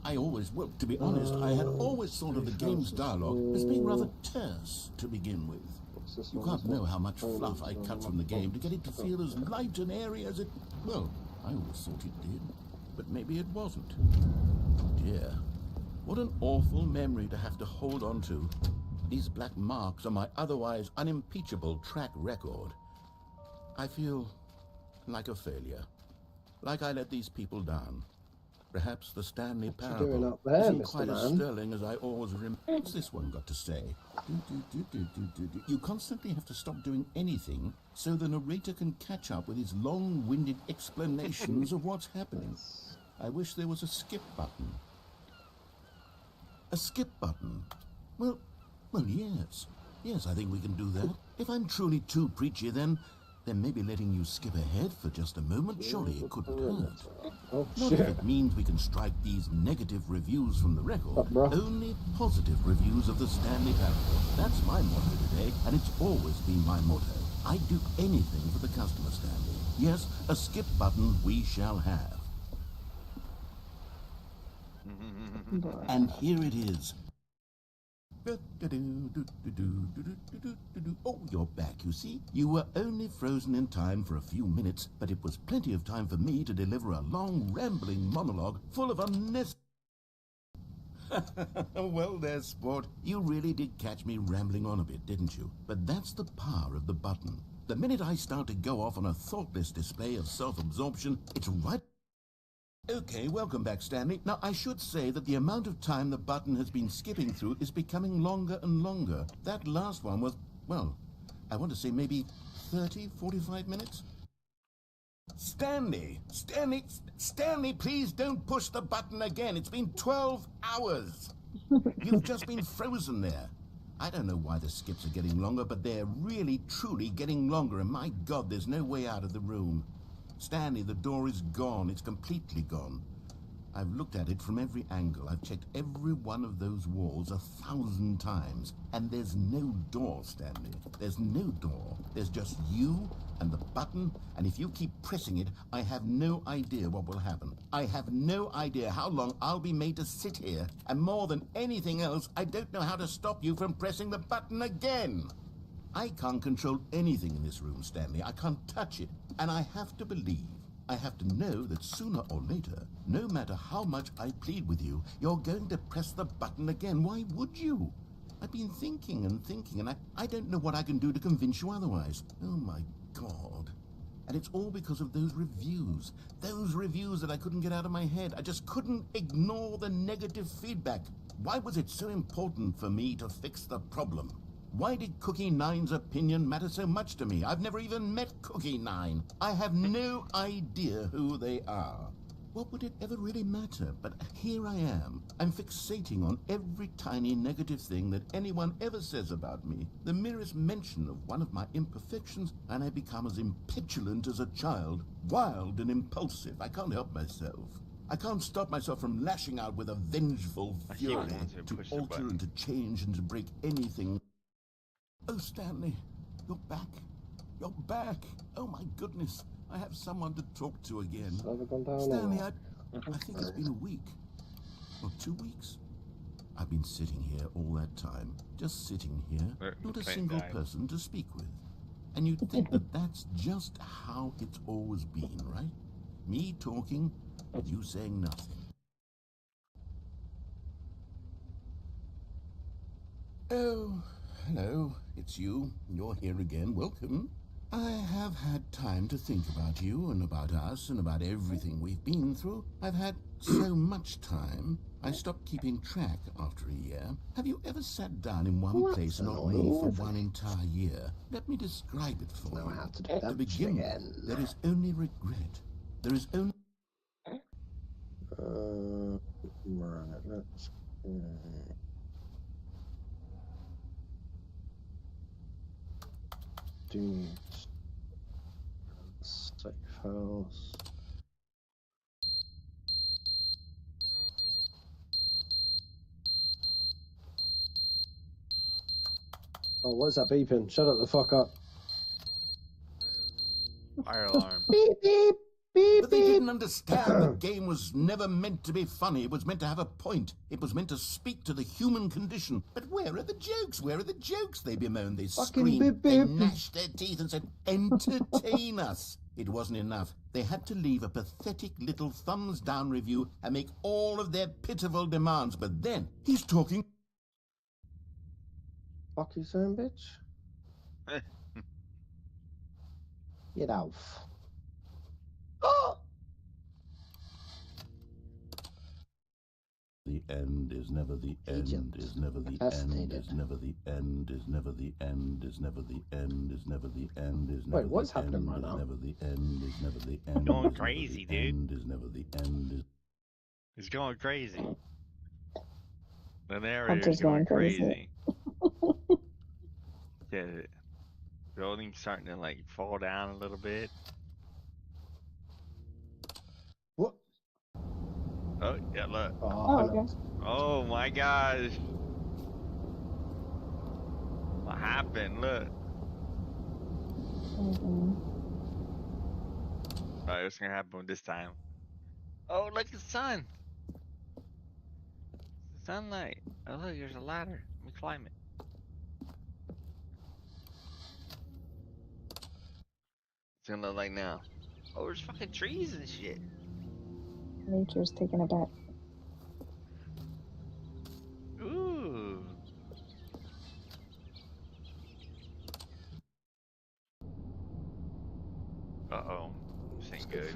I always, well, to be honest, I had always thought of the game's dialogue as being rather terse to begin with. You can't know how much fluff I cut from the game to get it to feel as light and airy as it... Well, I always thought it did, but maybe it wasn't. Dear, what an awful memory to have to hold on to. These black marks on my otherwise unimpeachable track record. I feel like a failure, like I let these people down. Perhaps the Stanley Parable isn't quite as sterling as I always remember. What's this one got to say? You constantly have to stop doing anything so the narrator can catch up with his long-winded explanations of what's happening. I wish there was a skip button. A skip button? Well, yes. Yes, I think we can do that. If I'm truly too preachy, then maybe letting you skip ahead for just a moment, surely it couldn't hurt. Not if it means we can strike these negative reviews from the record. Only positive reviews of the Stanley Parable. That's my motto today, and it's always been my motto. I'd do anything for the customer, Stanley. Yes, a skip button we shall have. And here it is. Oh, you're back, you see. You were only frozen in time for a few minutes, but it was plenty of time for me to deliver a long, rambling monologue full of unnecessary... Well there, sport. You really did catch me rambling on a bit, didn't you? But that's the power of the button. The minute I start to go off on a thoughtless display of self-absorption, it's right... Okay, welcome back, Stanley. Now, I should say that the amount of time the button has been skipping through is becoming longer and longer. That last one was, well, I want to say maybe 30, 45 minutes? Stanley, please don't push the button again. It's been 12 hours. You've just been frozen there. I don't know why the skips are getting longer, but they're really, truly getting longer, and my God, there's no way out of the room. Stanley, the door is gone. It's completely gone. I've looked at it from every angle. I've checked every one of those walls 1,000 times. And there's no door, Stanley. There's no door. There's just you and the button, and if you keep pressing it, I have no idea what will happen. I have no idea how long I'll be made to sit here, and more than anything else, I don't know how to stop you from pressing the button again. I can't control anything in this room, Stanley. I can't touch it. And I have to believe, I have to know that sooner or later, no matter how much I plead with you, you're going to press the button again. Why would you? I've been thinking, and I don't know what I can do to convince you otherwise. Oh, my God. And it's all because of those reviews. Those reviews that I couldn't get out of my head. I just couldn't ignore the negative feedback. Why was it so important for me to fix the problem? Why did Cookie Nine's opinion matter so much to me? I've never even met Cookie Nine. I have no idea who they are. What would it ever really matter? But here I am. I'm fixating on every tiny negative thing that anyone ever says about me. The merest mention of one of my imperfections, and I become as impetulant as a child. Wild and impulsive. I can't help myself. I can't stop myself from lashing out with a vengeful fury to alter and to change and to break anything. Oh, Stanley, you're back. You're back. Oh, my goodness. I have someone to talk to again. Stanley, I think it's been a week. Or 2 weeks. I've been sitting here all that time. Just sitting here. Not a single person to speak with. And you'd think that that's just how it's always been, right? Me talking, and you saying nothing. Oh, hello. It's you. You're here again. Welcome. I have had time to think about you and about us and about everything we've been through. I've had so much time. I stopped keeping track after a year. Have you ever sat down in one place and not moved for one entire year? Let me describe it for you. To begin with, there is only regret. There is only... Right, let's... do safe house. Oh, what's that beeping? Shut up the fuck up. Fire alarm. Beep, beep, beep, But they beep. didn't understand the game was never meant to be funny. It was meant to have a point. It was meant to speak to the human condition. But where are the jokes? Where are the jokes? They bemoaned, they screamed, beep, they beep. gnashed their teeth and said, entertain us. It wasn't enough. They had to leave a pathetic little thumbs-down review and make all of their pitiful demands. But then, he's talking... Fuck you saying, bitch? Get off. Oh! The end is never the end, is never the end, is never the end, is never the end, is never the end, is never the end, is never the end. Wait, what's happening right now? Never the end, is never the end. Going crazy, dude. Is never the end. He's going crazy. The narrator's Hunter's going going crazy. Yeah, the building's starting to like fall down a little bit. What? Oh, yeah, look. Oh, okay. Oh my gosh. What happened? Look. Alright, what's gonna happen this time? Oh, look, the sun. The sunlight. Oh, look, there's a ladder. Let me climb it. It's gonna look like now. Oh, there's fucking trees and shit. Nature's taking it back. Ooh. Uh-oh. This ain't good.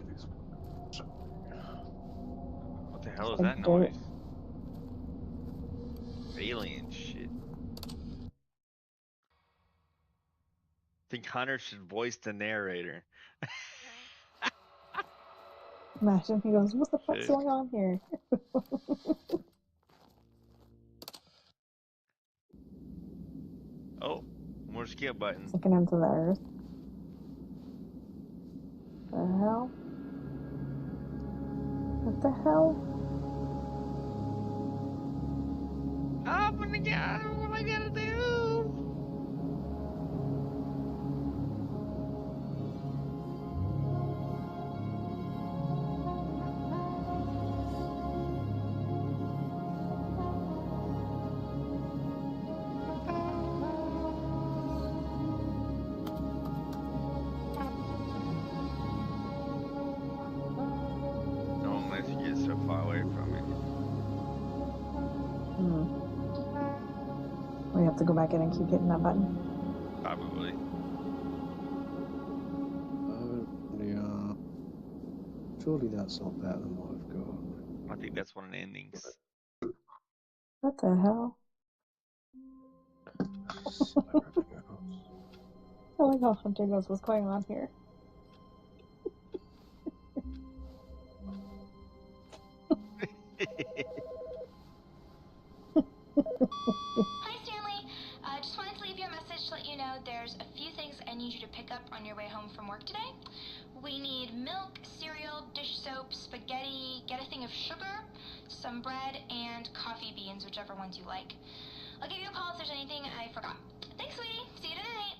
What the hell is that noise? Alien shit. I think Hunter should voice the narrator. Imagine he goes, what the fuck's going on here? Oh, more skip buttons. Sinking into the earth. The hell? What the hell? Oh my god, what am I gonna do? No, unless you get so far away from it. We have to go back in and keep hitting that button. Probably. Yeah. Surely that's not better than what I've got. I think that's one of the endings. What the hell? I like how Hunter knows what's going on here. Hi, Stanley. Just wanted to leave you a message to let you know there's a few things I need you to pick up on your way home from work today. We need milk, cereal, dish soap, spaghetti, get a thing of sugar, some bread, and coffee beans, whichever ones you like. I'll give you a call if there's anything I forgot. Thanks, sweetie. See you tonight.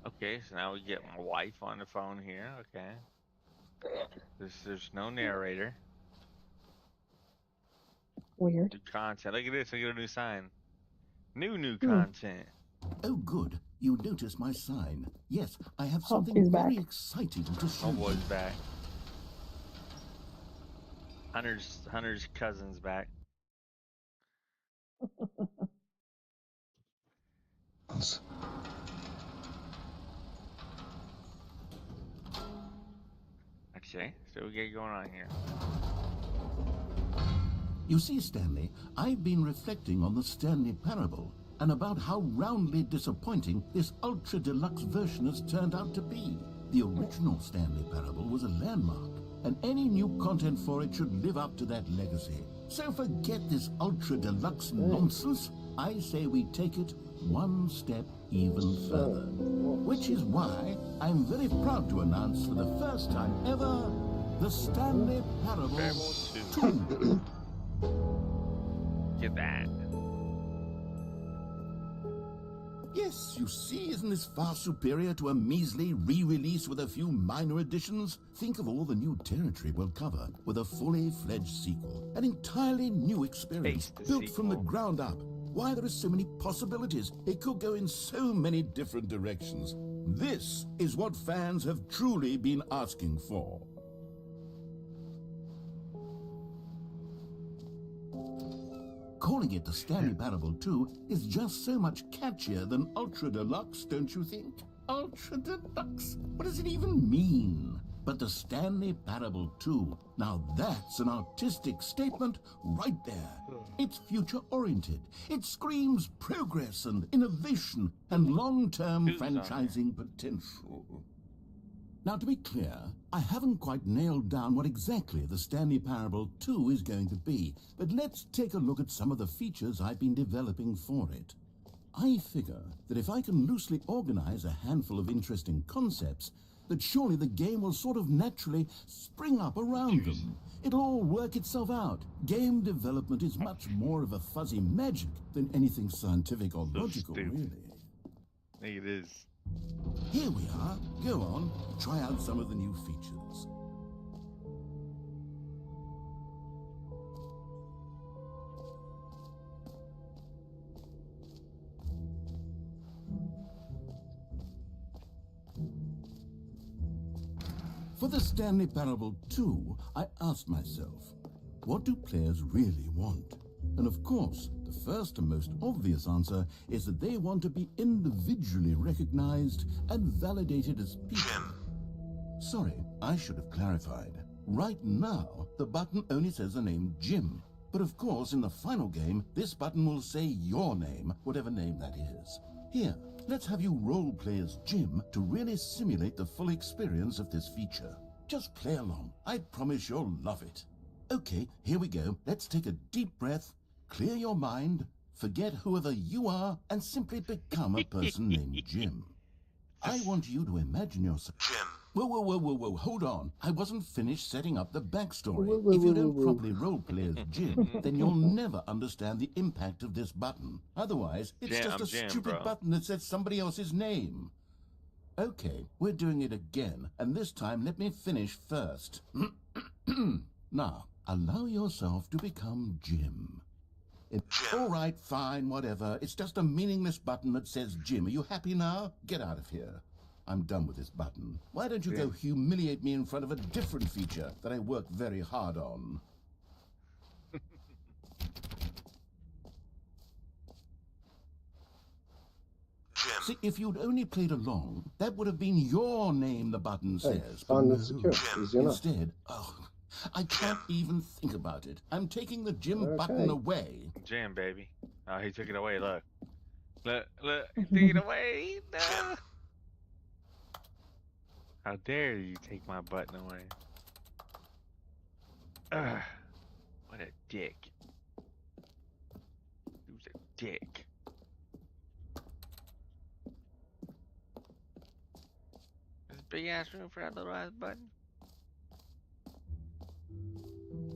Okay, so now we get my wife on the phone here. Okay. There's no narrator. Weird. New content. Look at this. Look at a new sign. New content. Oh, good. You noticed my sign. Yes, I have something very exciting to show you. My boy's back. Hunter's cousin's back. Okay, so we get going on here. You see, Stanley, I've been reflecting on the Stanley Parable and about how roundly disappointing this ultra deluxe version has turned out to be. The original Stanley Parable was a landmark, and any new content for it should live up to that legacy. So forget this ultra deluxe nonsense. I say we take it one step even further. Which is why I'm very proud to announce for the first time ever, the Stanley Parable 2. Get that. Yes, you see, isn't this far superior to a measly re-release with a few minor additions? Think of all the new territory we'll cover with a fully fledged sequel. An entirely new experience, built from the ground up. Why, there are so many possibilities. It could go in so many different directions. This is what fans have truly been asking for. Calling it the Stanley Parable 2 is just so much catchier than Ultra Deluxe, don't you think? Ultra Deluxe? What does it even mean? But the Stanley Parable 2, now that's an artistic statement right there. It's future-oriented. It screams progress and innovation and long-term franchising potential. Now, to be clear, I haven't quite nailed down what exactly the Stanley Parable 2 is going to be, but let's take a look at some of the features I've been developing for it. I figure that if I can loosely organize a handful of interesting concepts, that surely the game will sort of naturally spring up around them. It'll all work itself out. Game development is much more of a fuzzy magic than anything scientific or logical, really. I think it is. Here we are. Go on, try out some of the new features. For the Stanley Parable 2, I asked myself, what do players really want? And of course, the first and most obvious answer is that they want to be individually recognized and validated as people. Jim. Sorry, I should have clarified. Right now, the button only says the name Jim. But of course, in the final game, this button will say your name, whatever name that is. Here, let's have you role-play as Jim to really simulate the full experience of this feature. Just play along. I promise you'll love it. Okay, here we go. Let's take a deep breath, clear your mind, forget whoever you are, and simply become a person named Jim. I want you to imagine yourself... Jim. Whoa, hold on. I wasn't finished setting up the backstory. If you don't properly roleplay as Jim, then you'll never understand the impact of this button. Otherwise, it's just a stupid button that says somebody else's name. Okay, we're doing it again, and this time let me finish first. Now, allow yourself to become Jim. All right, fine, whatever. It's just a meaningless button that says Jim. Are you happy now? Get out of here. I'm done with this button. Why don't you go humiliate me in front of a different feature that I work very hard on? See, if you'd only played along, that would have been your name the button says. But no, instead, I can't even think about it. I'm taking the Jim button away. Jam, baby. Oh, he took it away. Look. Look. He took it away. No. How dare you take my button away? Ugh. What a dick. Who's a dick? There's a big ass room for that little ass button.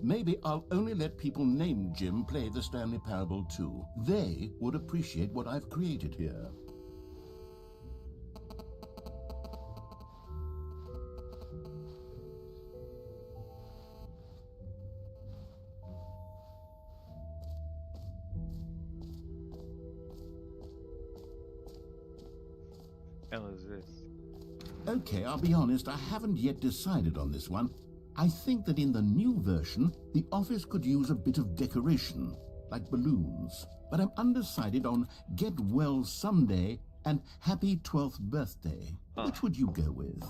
Maybe I'll only let people named Jim play the Stanley Parable 2. They would appreciate what I've created here. Hell is this? Okay, I'll be honest, I haven't yet decided on this one. I think that in the new version, the office could use a bit of decoration, like balloons. But I'm undecided on Get Well Someday and Happy 12th Birthday. Which would you go with?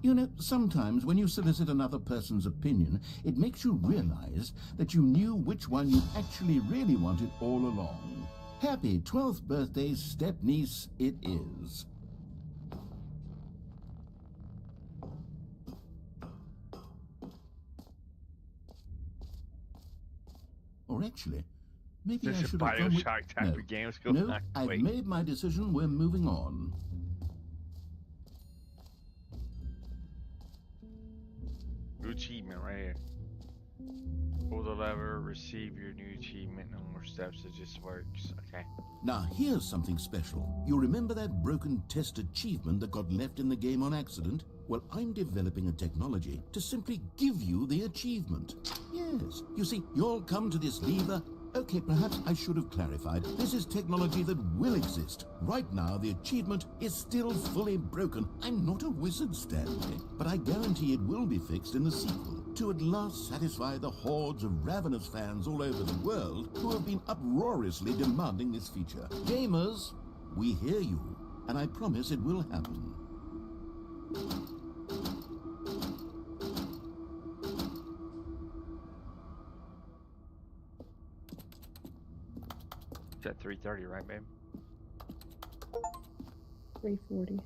You know, sometimes when you solicit another person's opinion, it makes you realize that you knew which one you actually really wanted all along. Happy 12th birthday, step-niece, it is. Or actually, maybe I should have gone with... Bioshock type of games going No, on. I've Wait. made my decision. We're moving on. New achievement right here. Pull the lever, receive your new achievement. No more steps, it just works. Okay. Now, here's something special. You remember that broken test achievement that got left in the game on accident? Well, I'm developing a technology to simply give you the achievement. Yes. You see, you'll come to this lever. Okay, perhaps I should have clarified. This is technology that will exist. Right now, the achievement is still fully broken. I'm not a wizard, Stanley, but I guarantee it will be fixed in the sequel to at last satisfy the hordes of ravenous fans all over the world who have been uproariously demanding this feature. Gamers, we hear you, and I promise it will happen. It's at 3:30, right, babe? 3:40.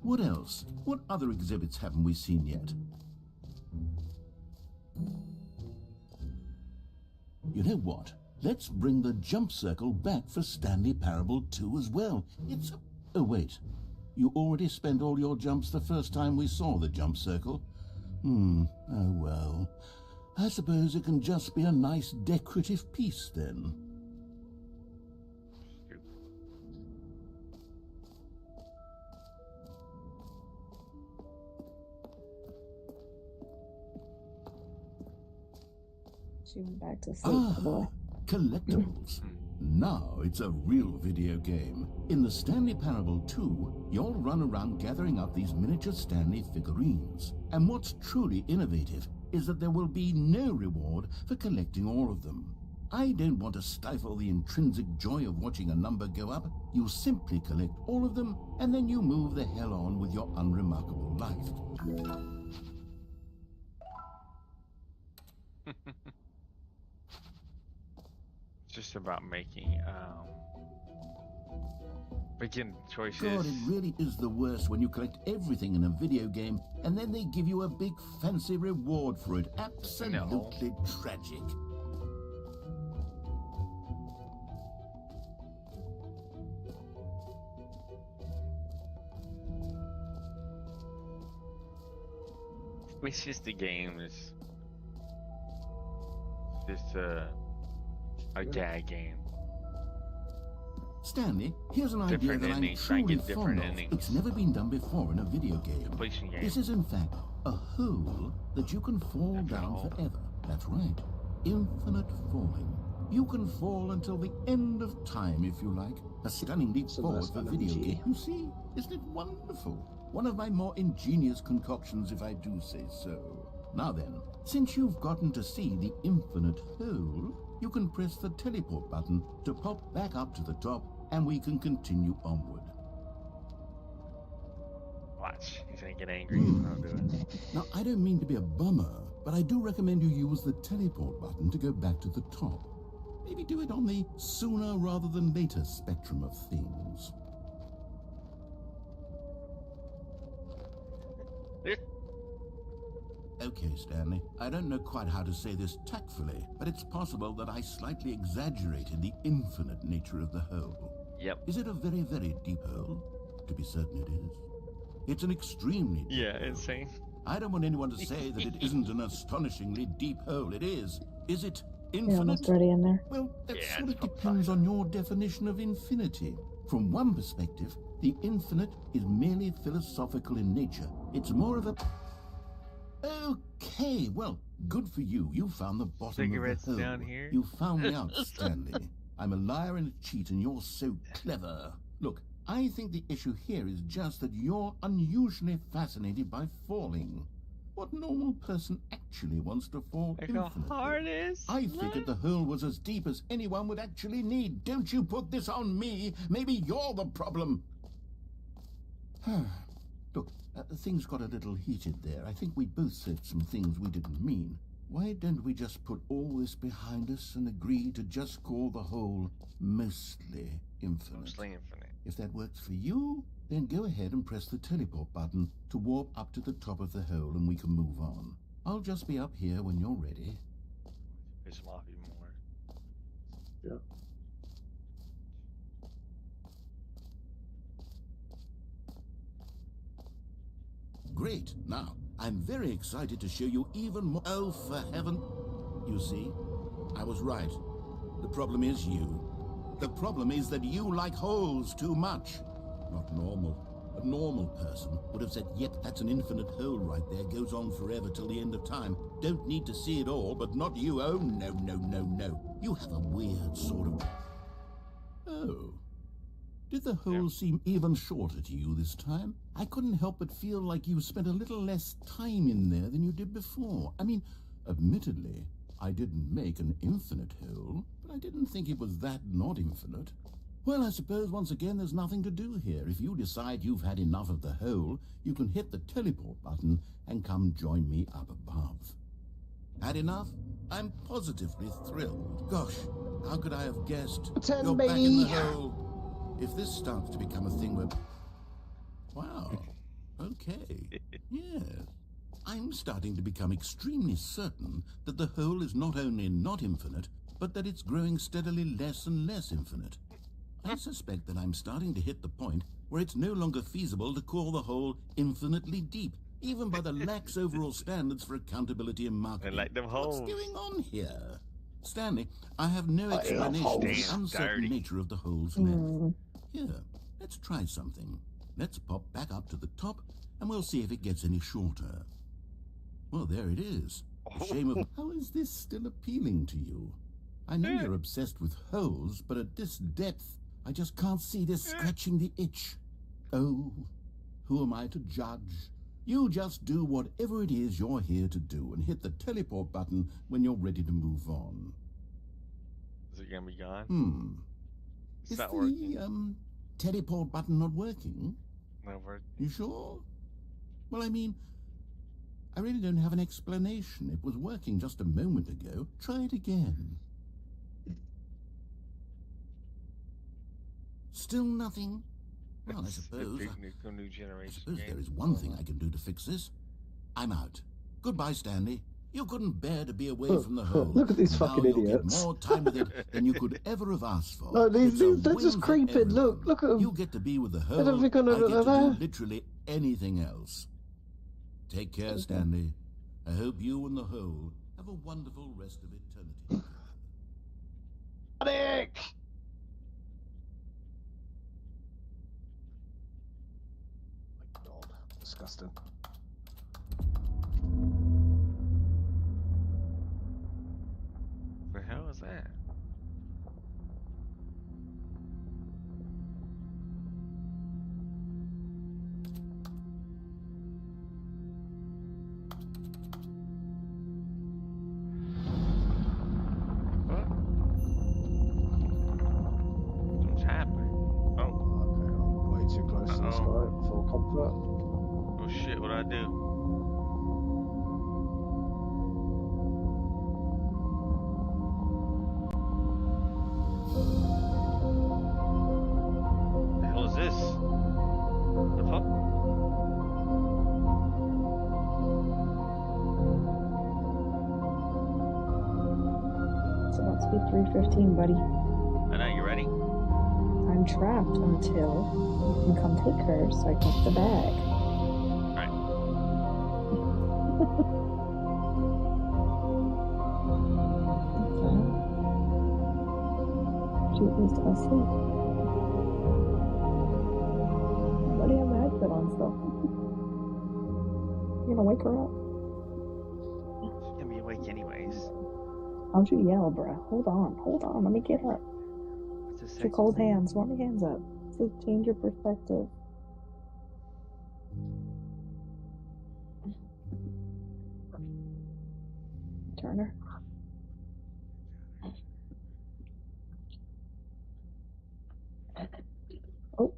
What else? What other exhibits haven't we seen yet? You know what? Let's bring the jump circle back for Stanley Parable 2 as well. It's... Oh, wait. You already spent all your jumps the first time we saw the jump circle? Oh, well. I suppose it can just be a nice decorative piece, then. She went back to sleep, boy. Collectibles. Now it's a real video game. In the Stanley Parable 2, you'll run around gathering up these miniature Stanley figurines. And what's truly innovative is that there will be no reward for collecting all of them. I don't want to stifle the intrinsic joy of watching a number go up. You simply collect all of them, and then you move the hell on with your unremarkable life. It's just about making choices. God, it really is the worst when you collect everything in a video game and then they give you a big fancy reward for it. Absolutely tragic. It's just a game. It's just a gag game. Stanley, here's an idea that I'm truly fond of. It's never been done before in a video game. This is, in fact, a hole that you can fall down forever. That's right. Infinite falling. You can fall until the end of time, if you like. A stunning leap forward for video game. You see? Isn't it wonderful? One of my more ingenious concoctions, if I do say so. Now then, since you've gotten to see the infinite hole, you can press the teleport button to pop back up to the top, and we can continue onward. What? He's gonna get angry. I'll do it. Now, I don't mean to be a bummer, but I do recommend you use the teleport button to go back to the top. Maybe do it on the sooner rather than later spectrum of things. Okay, Stanley, I don't know quite how to say this tactfully, but it's possible that I slightly exaggerated the infinite nature of the hole. Yep. Is it a very, very deep hole? To be certain it is. It's an extremely deep hole. Insane. I don't want anyone to say that it isn't an astonishingly deep hole. It is. Is it infinite? almost ready in there. Well, that sort of depends on your definition of infinity. From one perspective, the infinite is merely philosophical in nature. It's more of a... Okay, well, good for you. You found the bottom Cigarettes of the hole. down here? You found me out, Stanley. I'm a liar and a cheat, and you're so clever. Look, I think the issue here is just that you're unusually fascinated by falling. What normal person actually wants to fall infinitely? Harness? I figured the hole was as deep as anyone would actually need. Don't you put this on me. Maybe you're the problem. Look, things got a little heated there. I think we both said some things we didn't mean. Why don't we just put all this behind us and agree to just call the hole mostly infinite? Mostly infinite. If that works for you, then go ahead and press the teleport button to warp up to the top of the hole and we can move on. I'll just be up here when you're ready. Piss him off even more. Yeah. Great. Now, I'm very excited to show you even more. Oh, for heaven. You see, I was right. The problem is you. The problem is that you like holes too much. Not normal. A normal person would have said, yep, that's an infinite hole right there. Goes on forever till the end of time. Don't need to see it all, but not you. Oh, no, no, no, no. You have a weird sort of... Oh. Did the hole seem even shorter to you this time? I couldn't help but feel like you spent a little less time in there than you did before. I mean, admittedly, I didn't make an infinite hole, but I didn't think it was that not infinite. Well, I suppose once again there's nothing to do here. If you decide you've had enough of the hole, you can hit the teleport button and come join me up above. Had enough? I'm positively thrilled. Gosh, how could I have guessed? You're back in the hole. If this starts to become a thing where... Wow. Okay. Yes. I'm starting to become extremely certain that the hole is not only not infinite, but that it's growing steadily less and less infinite. I suspect that I'm starting to hit the point where it's no longer feasible to call the hole infinitely deep, even by the lax overall standards for accountability and marketing. Like them holes. What's going on here? Stanley, I have no explanation for the uncertain nature of the hole's length. Here, let's try something. Let's pop back up to the top, and we'll see if it gets any shorter. Well, there it is. A shame of... How is this still appealing to you? I know you're obsessed with holes, but at this depth, I just can't see this scratching the itch. Oh, who am I to judge? You just do whatever it is you're here to do and hit the teleport button when you're ready to move on. Is it gonna be gone? Is not the working. Teleport button not working? Not working. You sure? Well, I mean, I really don't have an explanation. It was working just a moment ago. Try it again. Still nothing? Well, I suppose there is one thing I can do to fix this. I'm out. Goodbye, Stanley. You couldn't bear to be away from the hole. Look at these Now fucking you'll idiots. Get more time with it than you could ever have asked for. No, they're It's just creeping. Look at them. You get to be with the hole. don't think I know I get that to they're do there. literally anything else. Take care, Stanley. I hope you and the hole have a wonderful rest of eternity. Panic! My God, disgusting. What the hell is that? What? What's happening? Oh. Okay, I'm way too close to this guy for comfort. do? The hell is this? The fuck? It's about to be 3:15, buddy. I know, you ready? I'm trapped until you can come take her so I can get the bag. Alright. She is asleep. Why do you have the headset on still? You're gonna wake her up. She's gonna be awake anyways. Why don't you yell, bruh? Hold on, let me get up. What's this? Your cold hands. Want my hands up. To change your perspective. Turner. Oh.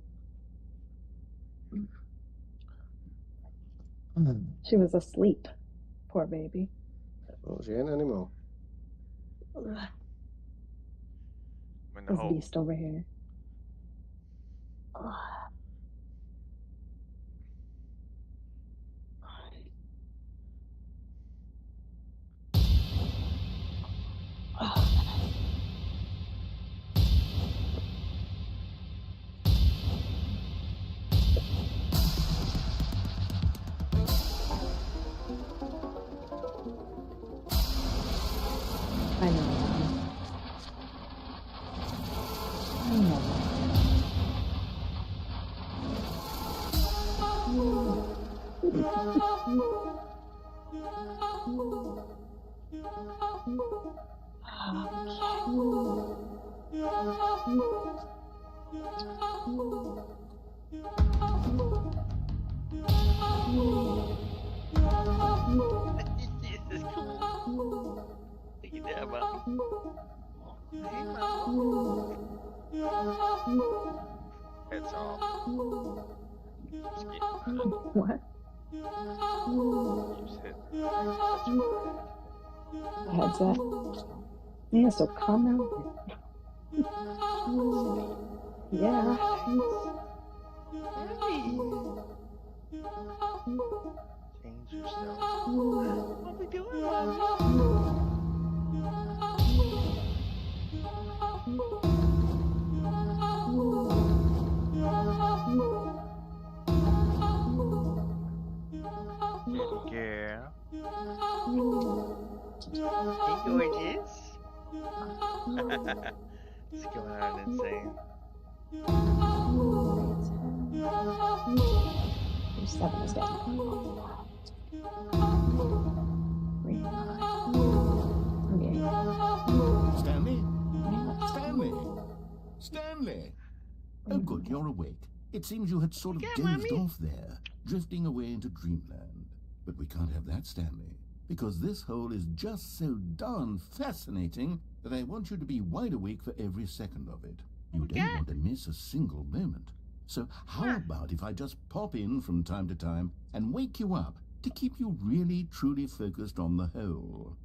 She was asleep. Poor baby. Oh, she ain't anymore. I'm in the This hole. beast over here. I know. This is cool. Look at that, mommy. Hey, mama. Heads off. Just getting What? keeps hitting. That's The headset? Yeah, so calm down. Yeah. Change yourself. What we doing, mommy? Girl. Hey, gorgeous. It's going on insane. Your 7 is getting Stanley? Stanley? Stanley? Oh, good, you're awake. It seems you had sort of dozed off there, drifting away into dreamland. But we can't have that, Stanley, because this hole is just so darn fascinating that I want you to be wide awake for every second of it. You don't want to miss a single moment. So how about if I just pop in from time to time and wake you up to keep you really, truly focused on the hole?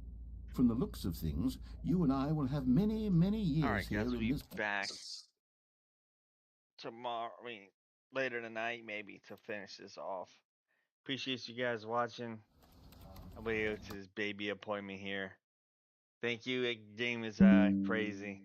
From the looks of things, you and I will have many, many years All right, here guys, in we'll this... be back tomorrow. I mean, later tonight, maybe, to finish this off. Appreciate you guys watching. I'll be able to this baby appointment here. Thank you. Game is crazy.